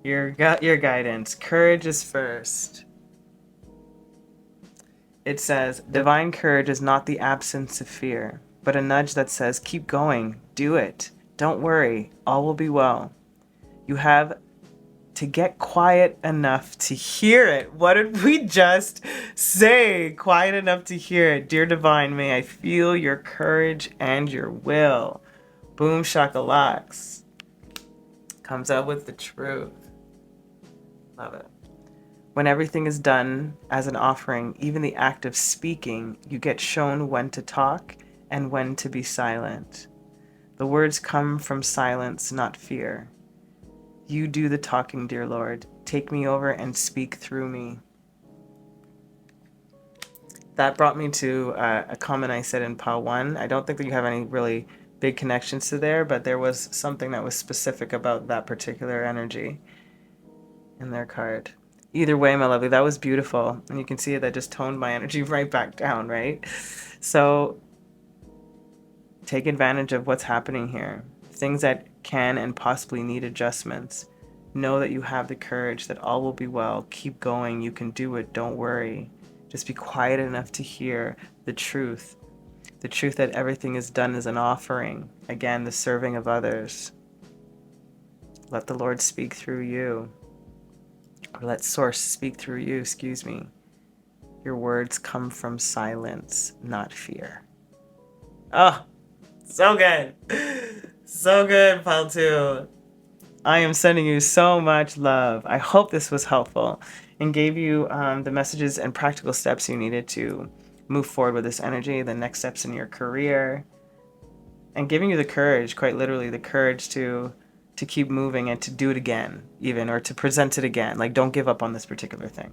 Your guidance. Courage is first. It says, divine courage is not the absence of fear, but a nudge that says, keep going, do it, don't worry, all will be well. You have to get quiet enough to hear it. What did we just say? Quiet enough to hear it. Dear divine, may I feel your courage and your will. Boom shakalaks. Comes out with the truth. Love it. When everything is done as an offering, even the act of speaking, you get shown when to talk and when to be silent. The words come from silence, not fear. You do the talking, dear Lord. Take me over and speak through me. That brought me to a comment I said in Pile 1. I don't think that you have any really big connections to there, but there was something that was specific about that particular energy in their card. Either way, my lovely, that was beautiful. And you can see that just toned my energy right back down, right? So take advantage of what's happening here. Things that can and possibly need adjustments. Know that you have the courage, that all will be well. Keep going. You can do it. Don't worry. Just be quiet enough to hear the truth. The truth that everything is done as an offering. Again, the serving of others. Let the Lord speak through you. Or let Source speak through you, excuse me. Your words come from silence, not fear. Oh, so good. So good, Pile 2. I am sending you so much love. I hope this was helpful and gave you the messages and practical steps you needed to move forward with this energy, the next steps in your career, and giving you the courage, quite literally, the courage to keep moving and to do it again, even, or to present it again. Like, don't give up on this particular thing.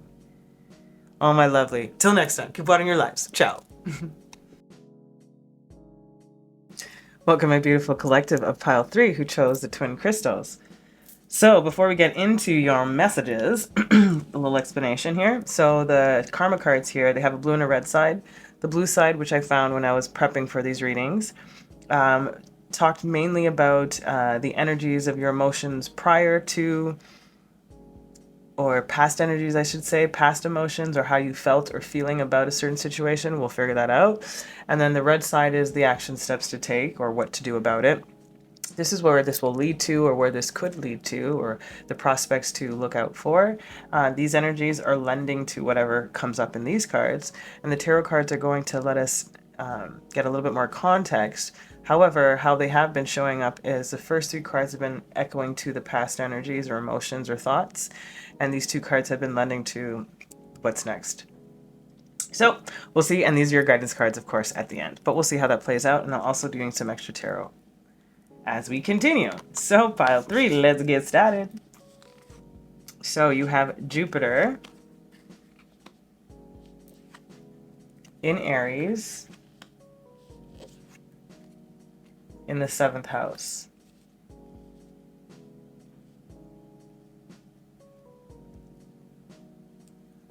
Oh, my lovely. Till next time, keep watering your lives. Ciao. Welcome, my beautiful collective of pile 3 who chose the twin crystals. So before we get into your messages, a little explanation here. So the karma cards here, they have a blue and a red side. The blue side, which I found when I was prepping for these readings, talked mainly about the energies of your emotions prior to, or past energies, I should say, past emotions, or how you felt or feeling about a certain situation. We'll figure that out. And then the red side is the action steps to take or what to do about it. This is where this will lead to, or where this could lead to, or the prospects to look out for. These energies are lending to whatever comes up in these cards, and the tarot cards are going to let us get a little bit more context. However, how they have been showing up is the first 3 cards have been echoing to the past energies or emotions or thoughts, and these 2 cards have been lending to what's next. So we'll see, and these are your guidance cards, of course, at the end, but we'll see how that plays out, and I'm also doing some extra tarot as we continue. So pile 3, let's get started. So you have Jupiter in Aries in the 7th house.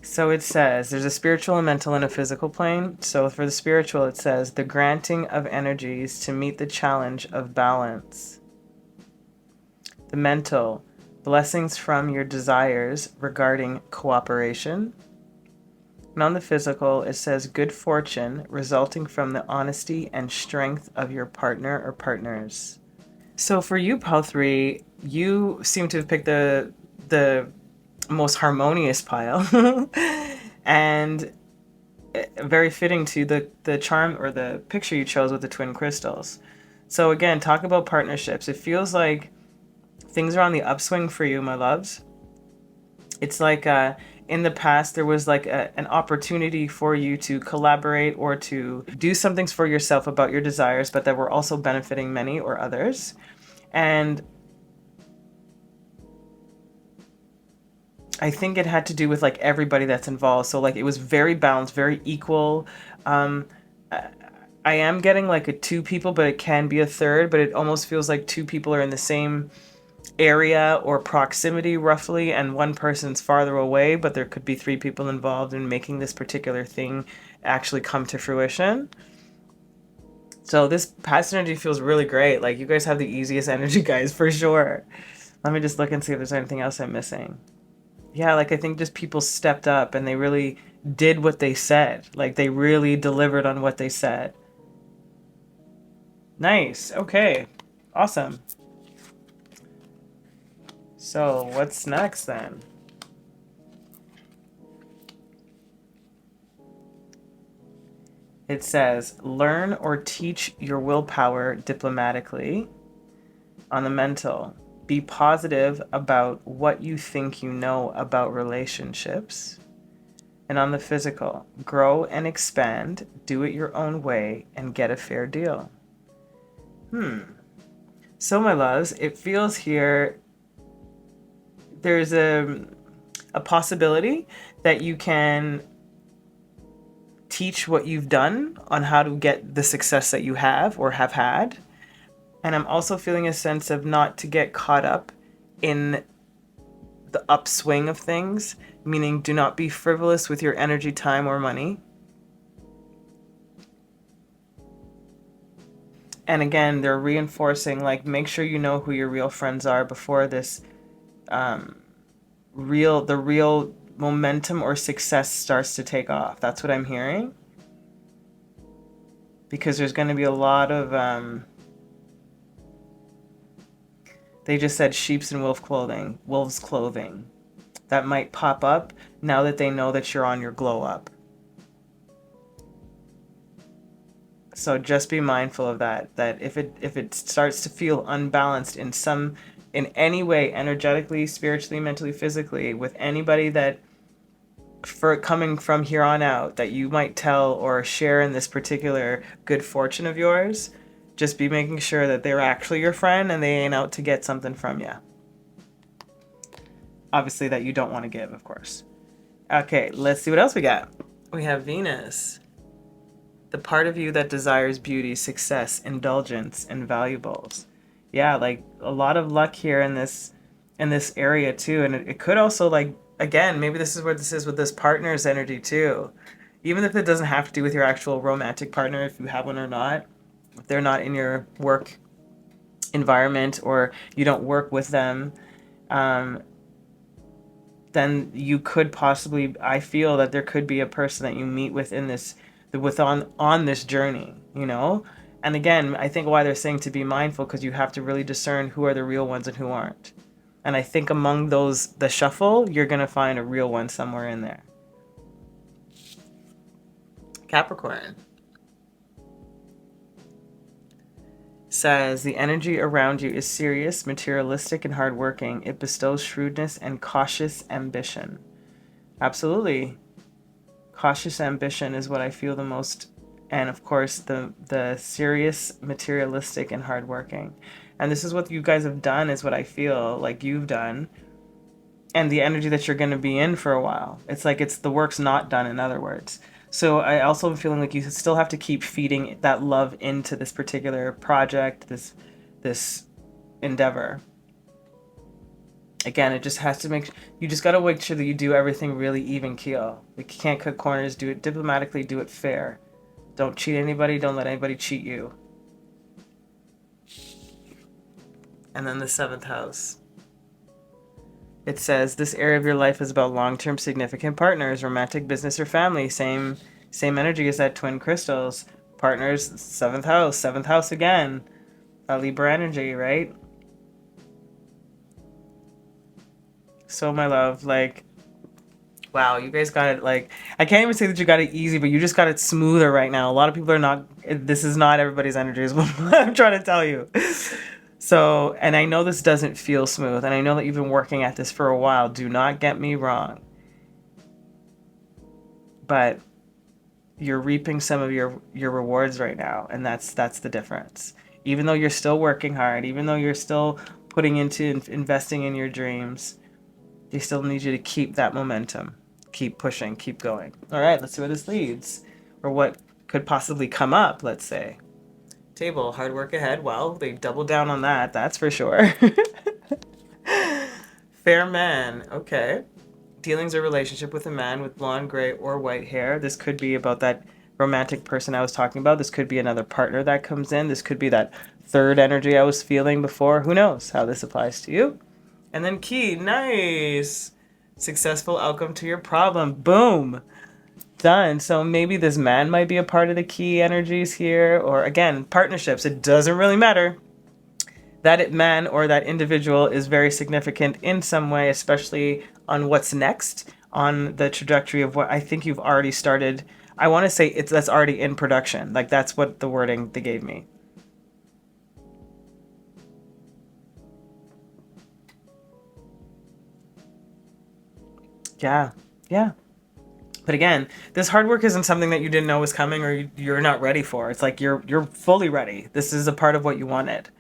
So it says there's a spiritual, a mental, and a physical plane. So for the spiritual, it says the granting of energies to meet the challenge of balance. The mental, blessings from your desires regarding cooperation. And on the physical, it says good fortune resulting from the honesty and strength of your partner or partners. So for you, pile 3, you seem to have picked the most harmonious pile and very fitting to the charm or the picture you chose with the twin crystals. So again, talk about partnerships. It feels like things are on the upswing for you, my loves. It's like in the past there was like an opportunity for you to collaborate or to do some things for yourself about your desires, but that were also benefiting many or others. And I think it had to do with like everybody that's involved. So like it was very balanced, very equal. I am getting like a 2 people, but it can be a third, but it almost feels like 2 people are in the same area or proximity roughly, and 1 person's farther away, but there could be 3 people involved in making this particular thing actually come to fruition. So this past energy feels really great. Like you guys have the easiest energy, guys, for sure. Let me just look and see if there's anything else I'm missing. Yeah, like I think just people stepped up and they really did what they said. Like they really delivered on what they said. Nice. Okay. Awesome. So what's next then? It says, learn or teach your willpower diplomatically. On the mental, be positive about what you think you know about relationships. And on the physical, grow and expand, do it your own way, and get a fair deal. So my loves, it feels here there's a possibility that you can teach what you've done on how to get the success that you have or have had. And I'm also feeling a sense of not to get caught up in the upswing of things, meaning do not be frivolous with your energy, time, or money. And again, they're reinforcing, like, make sure you know who your real friends are before this real momentum or success starts to take off. That's what I'm hearing. Because there's going to be a lot of they just said sheep's and wolf's clothing. That might pop up now that they know that you're on your glow up. So just be mindful of that. That if it starts to feel unbalanced in any way, energetically, spiritually, mentally, physically, with anybody that for coming from here on out that you might tell or share in this particular good fortune of yours, just be making sure that they're actually your friend and they ain't out to get something from you. Obviously that you don't want to give, of course. Okay, let's see what else we got. We have Venus The part of you that desires beauty, success, indulgence, and valuables. Yeah, like a lot of luck here in this area too. And it could also, like, again, maybe this is where this is with this partner's energy too. Even if it doesn't have to do with your actual romantic partner, if you have one or not, if they're not in your work environment or you don't work with them, then you could possibly, I feel that there could be a person that you meet with in this, on this journey, you know? And again, I think why they're saying to be mindful, because you have to really discern who are the real ones and who aren't. And I think among those, the shuffle, you're going to find a real one somewhere in there. Capricorn says, the energy around you is serious, materialistic, and hardworking. It bestows shrewdness and cautious ambition. Absolutely. Cautious ambition is what I feel the most. And of course, the serious, materialistic, and hardworking. And this is what you guys have done, is what I feel like you've done. And the energy that you're going to be in for a while. It's like the work's not done, in other words. So I also am feeling like you still have to keep feeding that love into this particular project, this endeavor. Again, it just has to you just got to make sure that you do everything really even keel. You can't cut corners, do it diplomatically, do it fair. Don't cheat anybody, don't let anybody cheat you. And then the 7th house. It says, this area of your life is about long-term significant partners, romantic, business, or family. Same energy as that twin crystals. Partners, 7th house again. A Libra energy, right? So, my love, like, wow, you guys got it, like, I can't even say that you got it easy, but you just got it smoother right now. A lot of people are not, this is not everybody's energy, is what I'm trying to tell you. So, and I know this doesn't feel smooth, and I know that you've been working at this for a while. Do not get me wrong. But you're reaping some of your rewards right now, and that's the difference. Even though you're still working hard, even though you're still putting into investing in your dreams, they still need you to keep that momentum. Keep pushing, keep going. All right, let's see where this leads, or what could possibly come up, let's say. Table, hard work ahead. Well, they doubled down on that, that's for sure. Fair man, okay. Dealings or relationship with a man with blonde, gray, or white hair. This could be about that romantic person I was talking about. This could be another partner that comes in. This could be that third energy I was feeling before. Who knows how this applies to you? And then key, nice. Successful outcome to your problem. Boom. Done. So maybe this man might be a part of the key energies here, or again, partnerships. It doesn't really matter. That man or that individual is very significant in some way, especially on what's next, on the trajectory of what I think you've already started. I want to say that's already in production. Like, that's what the wording they gave me. Yeah. But again, this hard work isn't something that you didn't know was coming, or you're not ready for. It's like you're fully ready. This is a part of what you wanted,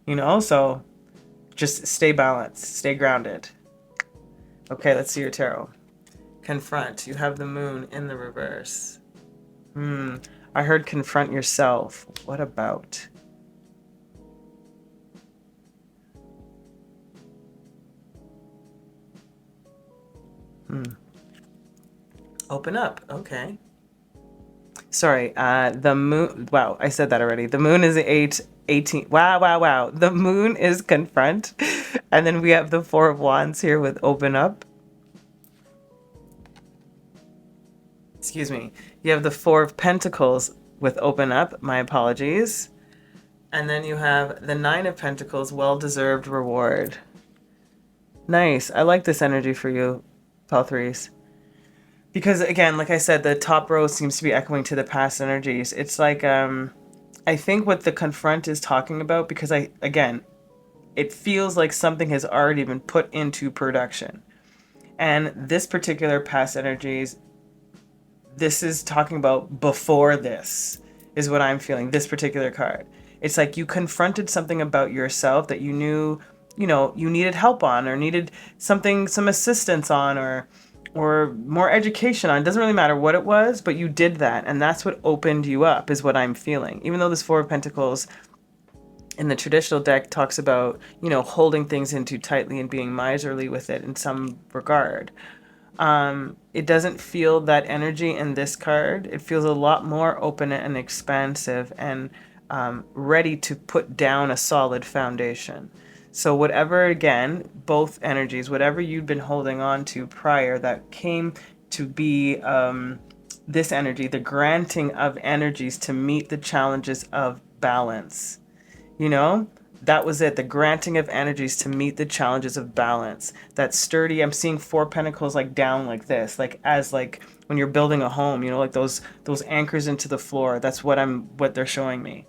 you know? So just stay balanced, stay grounded. Okay, let's see your tarot. Confront. You have the moon in the reverse. I heard confront yourself. What about? Open up. Okay. Sorry. The moon. Wow, I said that already. The moon is 18. Wow. The moon is confront. And then we have the 4 of Wands here with open up. Excuse me. You have the 4 of Pentacles with open up. My apologies. And then you have the 9 of Pentacles, well-deserved reward. Nice. I like this energy for you, Pal3s. Because again, like I said, the top row seems to be echoing to the past energies. It's like, I think what the confront is talking about, because again, it feels like something has already been put into production. And this particular past energies, this is talking about before this, is what I'm feeling, this particular card. It's like you confronted something about yourself that you knew, you needed help on, or needed some assistance on, or or more education on. It doesn't really matter what it was, but you did that. And that's what opened you up, is what I'm feeling. Even though this Four of Pentacles in the traditional deck talks about, you know, holding things in too tightly and being miserly with it in some regard. It doesn't feel that energy in this card. It feels a lot more open and expansive and ready to put down a solid foundation. So whatever, again, both energies, whatever you'd been holding on to prior that came to be this energy, the granting of energies to meet the challenges of balance, you know? That was it, the granting of energies to meet the challenges of balance. That sturdy, I'm seeing Four Pentacles like down like this, like as like when you're building a home, you know, like those anchors into the floor. That's what they're showing me.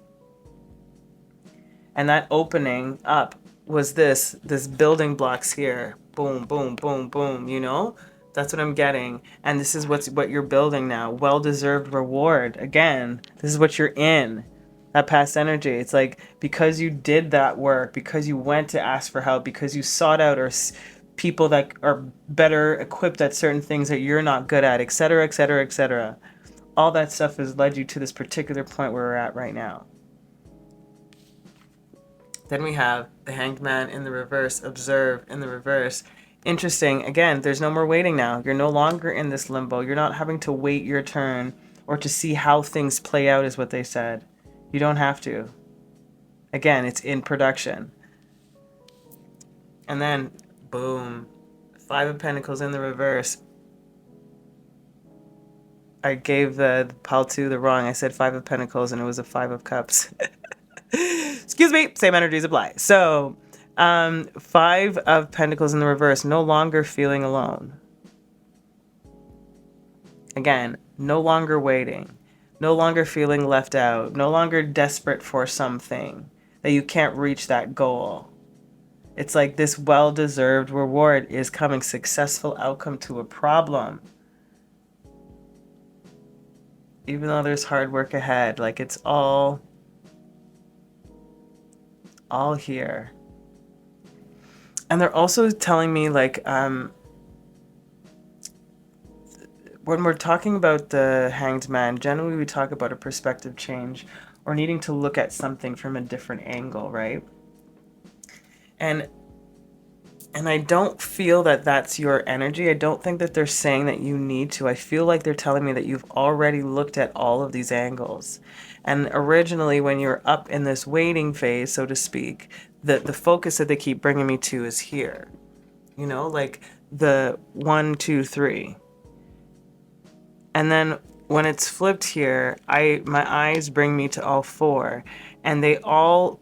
And that opening up was this building blocks here. Boom, boom, boom, boom, you know? That's what I'm getting. And this is what you're building now. Well-deserved reward. Again, this is what you're in. That past energy. It's like, because you did that work, because you went to ask for help, because you sought out people that are better equipped at certain things that you're not good at, etc., etc., etc. All that stuff has led you to this particular point where we're at right now. Then we have the Hanged Man in the reverse, Observe in the reverse. Interesting. Again, there's no more waiting now. You're no longer in this limbo. You're not having to wait your turn or to see how things play out, is what they said. You don't have to. Again, it's in production. And then, boom, Five of Pentacles in the reverse. I gave the Paltu the wrong. I said Five of Pentacles and it was a Five of Cups. Excuse me, same energies apply. So, Five of Pentacles in the reverse, no longer feeling alone. Again, no longer waiting. No longer feeling left out, no longer desperate for something, that you can't reach that goal. It's like this well-deserved reward is coming, successful outcome to a problem. Even though there's hard work ahead, like it's all here. And they're also telling me, like, when we're talking about the Hanged Man, generally we talk about a perspective change or needing to look at something from a different angle, right? And I don't feel that that's your energy. I don't think that they're saying that you need to. I feel like they're telling me that you've already looked at all of these angles. And originally, when you're up in this waiting phase, so to speak, the focus that they keep bringing me to is here. You know, like the 1, 2, 3. And then when it's flipped here, my eyes bring me to all four, and they all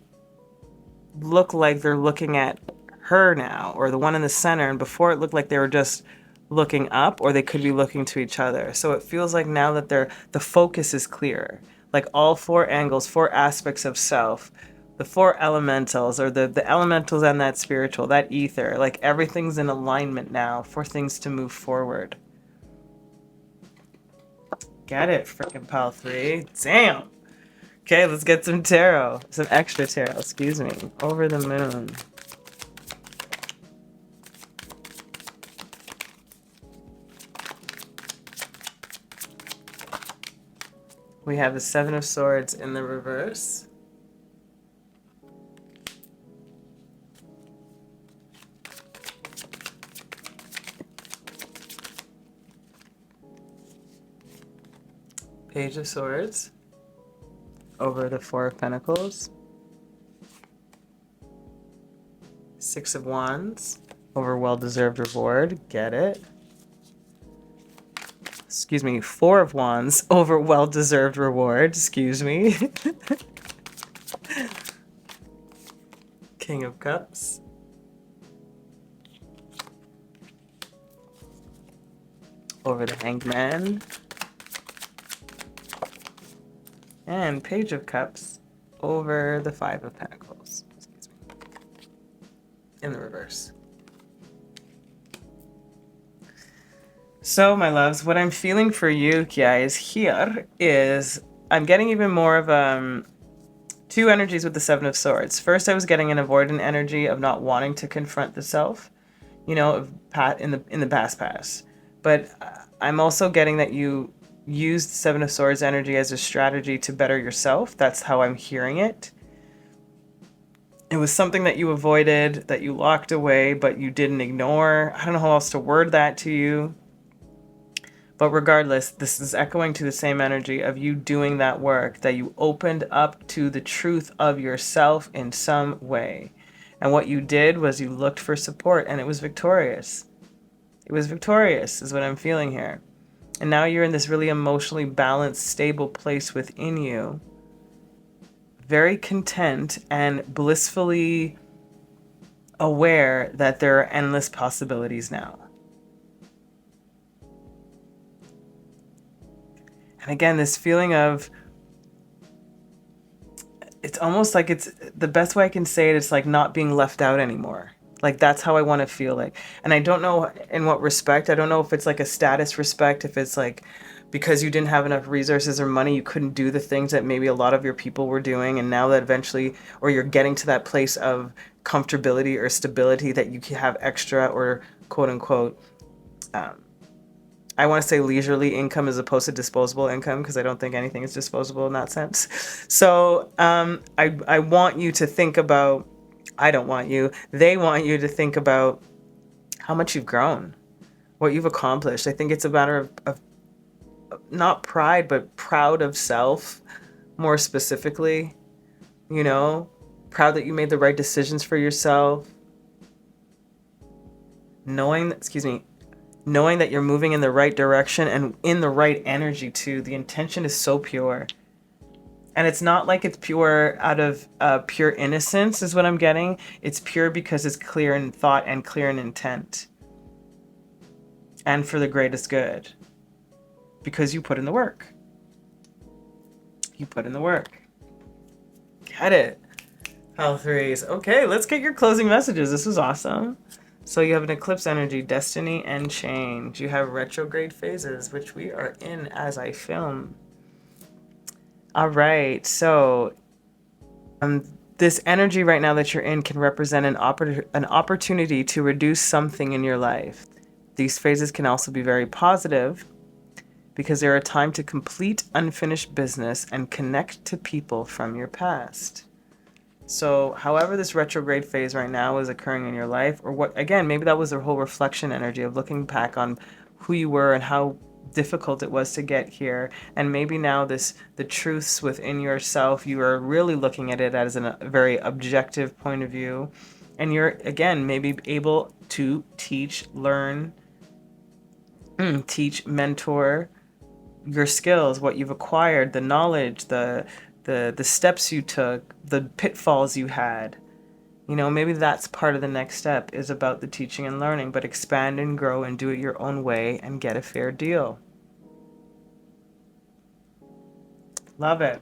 look like they're looking at her now, or the one in the center, and before it looked like they were just looking up, or they could be looking to each other. So it feels like now that the focus is clear, like all four angles, four aspects of self, the four elementals, or the elementals and that spiritual, that ether, like everything's in alignment now for things to move forward. Get it, freaking pile 3. Damn. Okay, let's get some tarot. Some extra tarot, excuse me. Over the moon. We have the Seven of Swords in the reverse. Page of Swords over the Four of Pentacles. Six of Wands over well-deserved reward. Get it? Excuse me. Four of Wands over well-deserved reward. Excuse me. King of Cups. Over the Hanged Man. And Page of Cups over the Five of Pentacles. Excuse me. In the reverse. So, my loves, what I'm feeling for you guys here is I'm getting even more of two energies with the Seven of Swords. First, I was getting an avoidant energy of not wanting to confront the self, you know, in the past. But I'm also getting that you used Seven of Swords energy as a strategy to better yourself. That's how I'm hearing it. It was something that you avoided, that you locked away, but you didn't ignore. I don't know how else to word that to you. But regardless, this is echoing to the same energy of you doing that work, that you opened up to the truth of yourself in some way. And what you did was you looked for support, and it was victorious. It was victorious is what I'm feeling here. And now you're in this really emotionally balanced, stable place within you. Very content and blissfully aware that there are endless possibilities now. And again, this feeling of, it's almost like it's, the best way I can say it, it's like not being left out anymore. Like that's how I want to feel like. And I don't know in what respect. I don't know if it's like a status respect, if it's like because you didn't have enough resources or money, you couldn't do the things that maybe a lot of your people were doing. And now that eventually, or you're getting to that place of comfortability or stability that you can have extra or quote unquote, I want to say leisurely income as opposed to disposable income, because I don't think anything is disposable in that sense. So I want you to think about, I don't want you, they want you to think about how much you've grown, what you've accomplished. I think it's a matter of not pride, but proud of self, more specifically, you know, proud that you made the right decisions for yourself. Knowing that you're moving in the right direction and in the right energy too. The intention is so pure. And it's not like it's pure out of pure innocence is what I'm getting. It's pure because it's clear in thought and clear in intent. And for the greatest good. Because you put in the work. You put in the work. Get it. Pile threes. Okay, let's get your closing messages. This was awesome. So you have an eclipse energy, destiny, and change. You have retrograde phases, which we are in as I film. All right, so this energy right now that you're in can represent an opportunity to reduce something in your life. These phases can also be very positive because they're a time to complete unfinished business and connect to people from your past. So however this retrograde phase right now is occurring in your life, or what, again, maybe that was the whole reflection energy of looking back on who you were and how difficult it was to get here. And maybe now the truths within yourself, you are really looking at it as a very objective point of view. And you're, again, maybe able to teach, learn, teach, mentor your skills, what you've acquired, the knowledge, the steps you took, the pitfalls you had. You know, maybe that's part of the next step, is about the teaching and learning, but expand and grow and do it your own way and get a fair deal. Love it.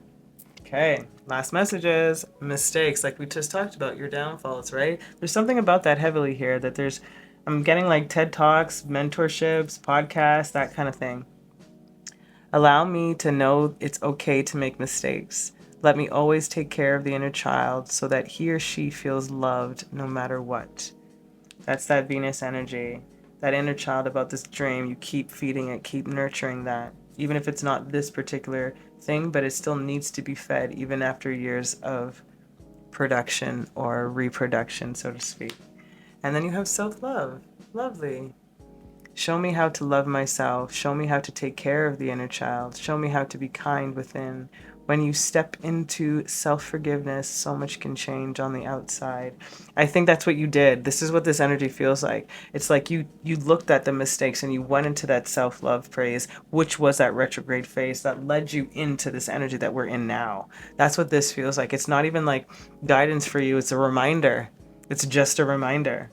Okay, last messages. Mistakes, like we just talked about, your downfalls, right? There's something about that heavily here, that I'm getting like TED Talks, mentorships, podcasts, that kind of thing. Allow me to know it's okay to make mistakes. Let me always take care of the inner child so that he or she feels loved no matter what. That's that Venus energy, that inner child about this dream. You keep feeding it, keep nurturing that. Even if it's not this particular thing, but it still needs to be fed even after years of production or reproduction, so to speak. And then you have self-love. Lovely. Show me how to love myself. Show me how to take care of the inner child. Show me how to be kind within. When you step into self-forgiveness, so much can change on the outside. I think that's what you did. This is what this energy feels like. It's like you looked at the mistakes and you went into that self-love phase, which was that retrograde phase that led you into this energy that we're in now. That's what this feels like. It's not even like guidance for you. It's a reminder. It's just a reminder.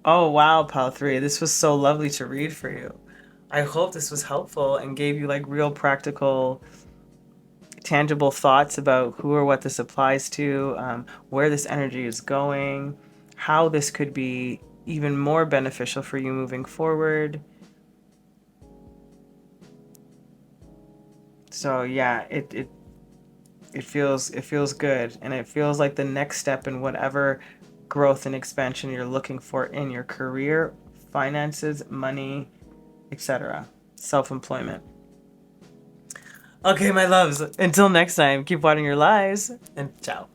Oh, wow, Pile 3. This was so lovely to read for you. I hope this was helpful and gave you like real practical, tangible thoughts about who or what this applies to, where this energy is going, how this could be even more beneficial for you moving forward. So yeah, it feels good, and it feels like the next step in whatever growth and expansion you're looking for in your career finances, money, etc. Self-employment. Okay, my loves. Until next time, keep watering your lies, and ciao.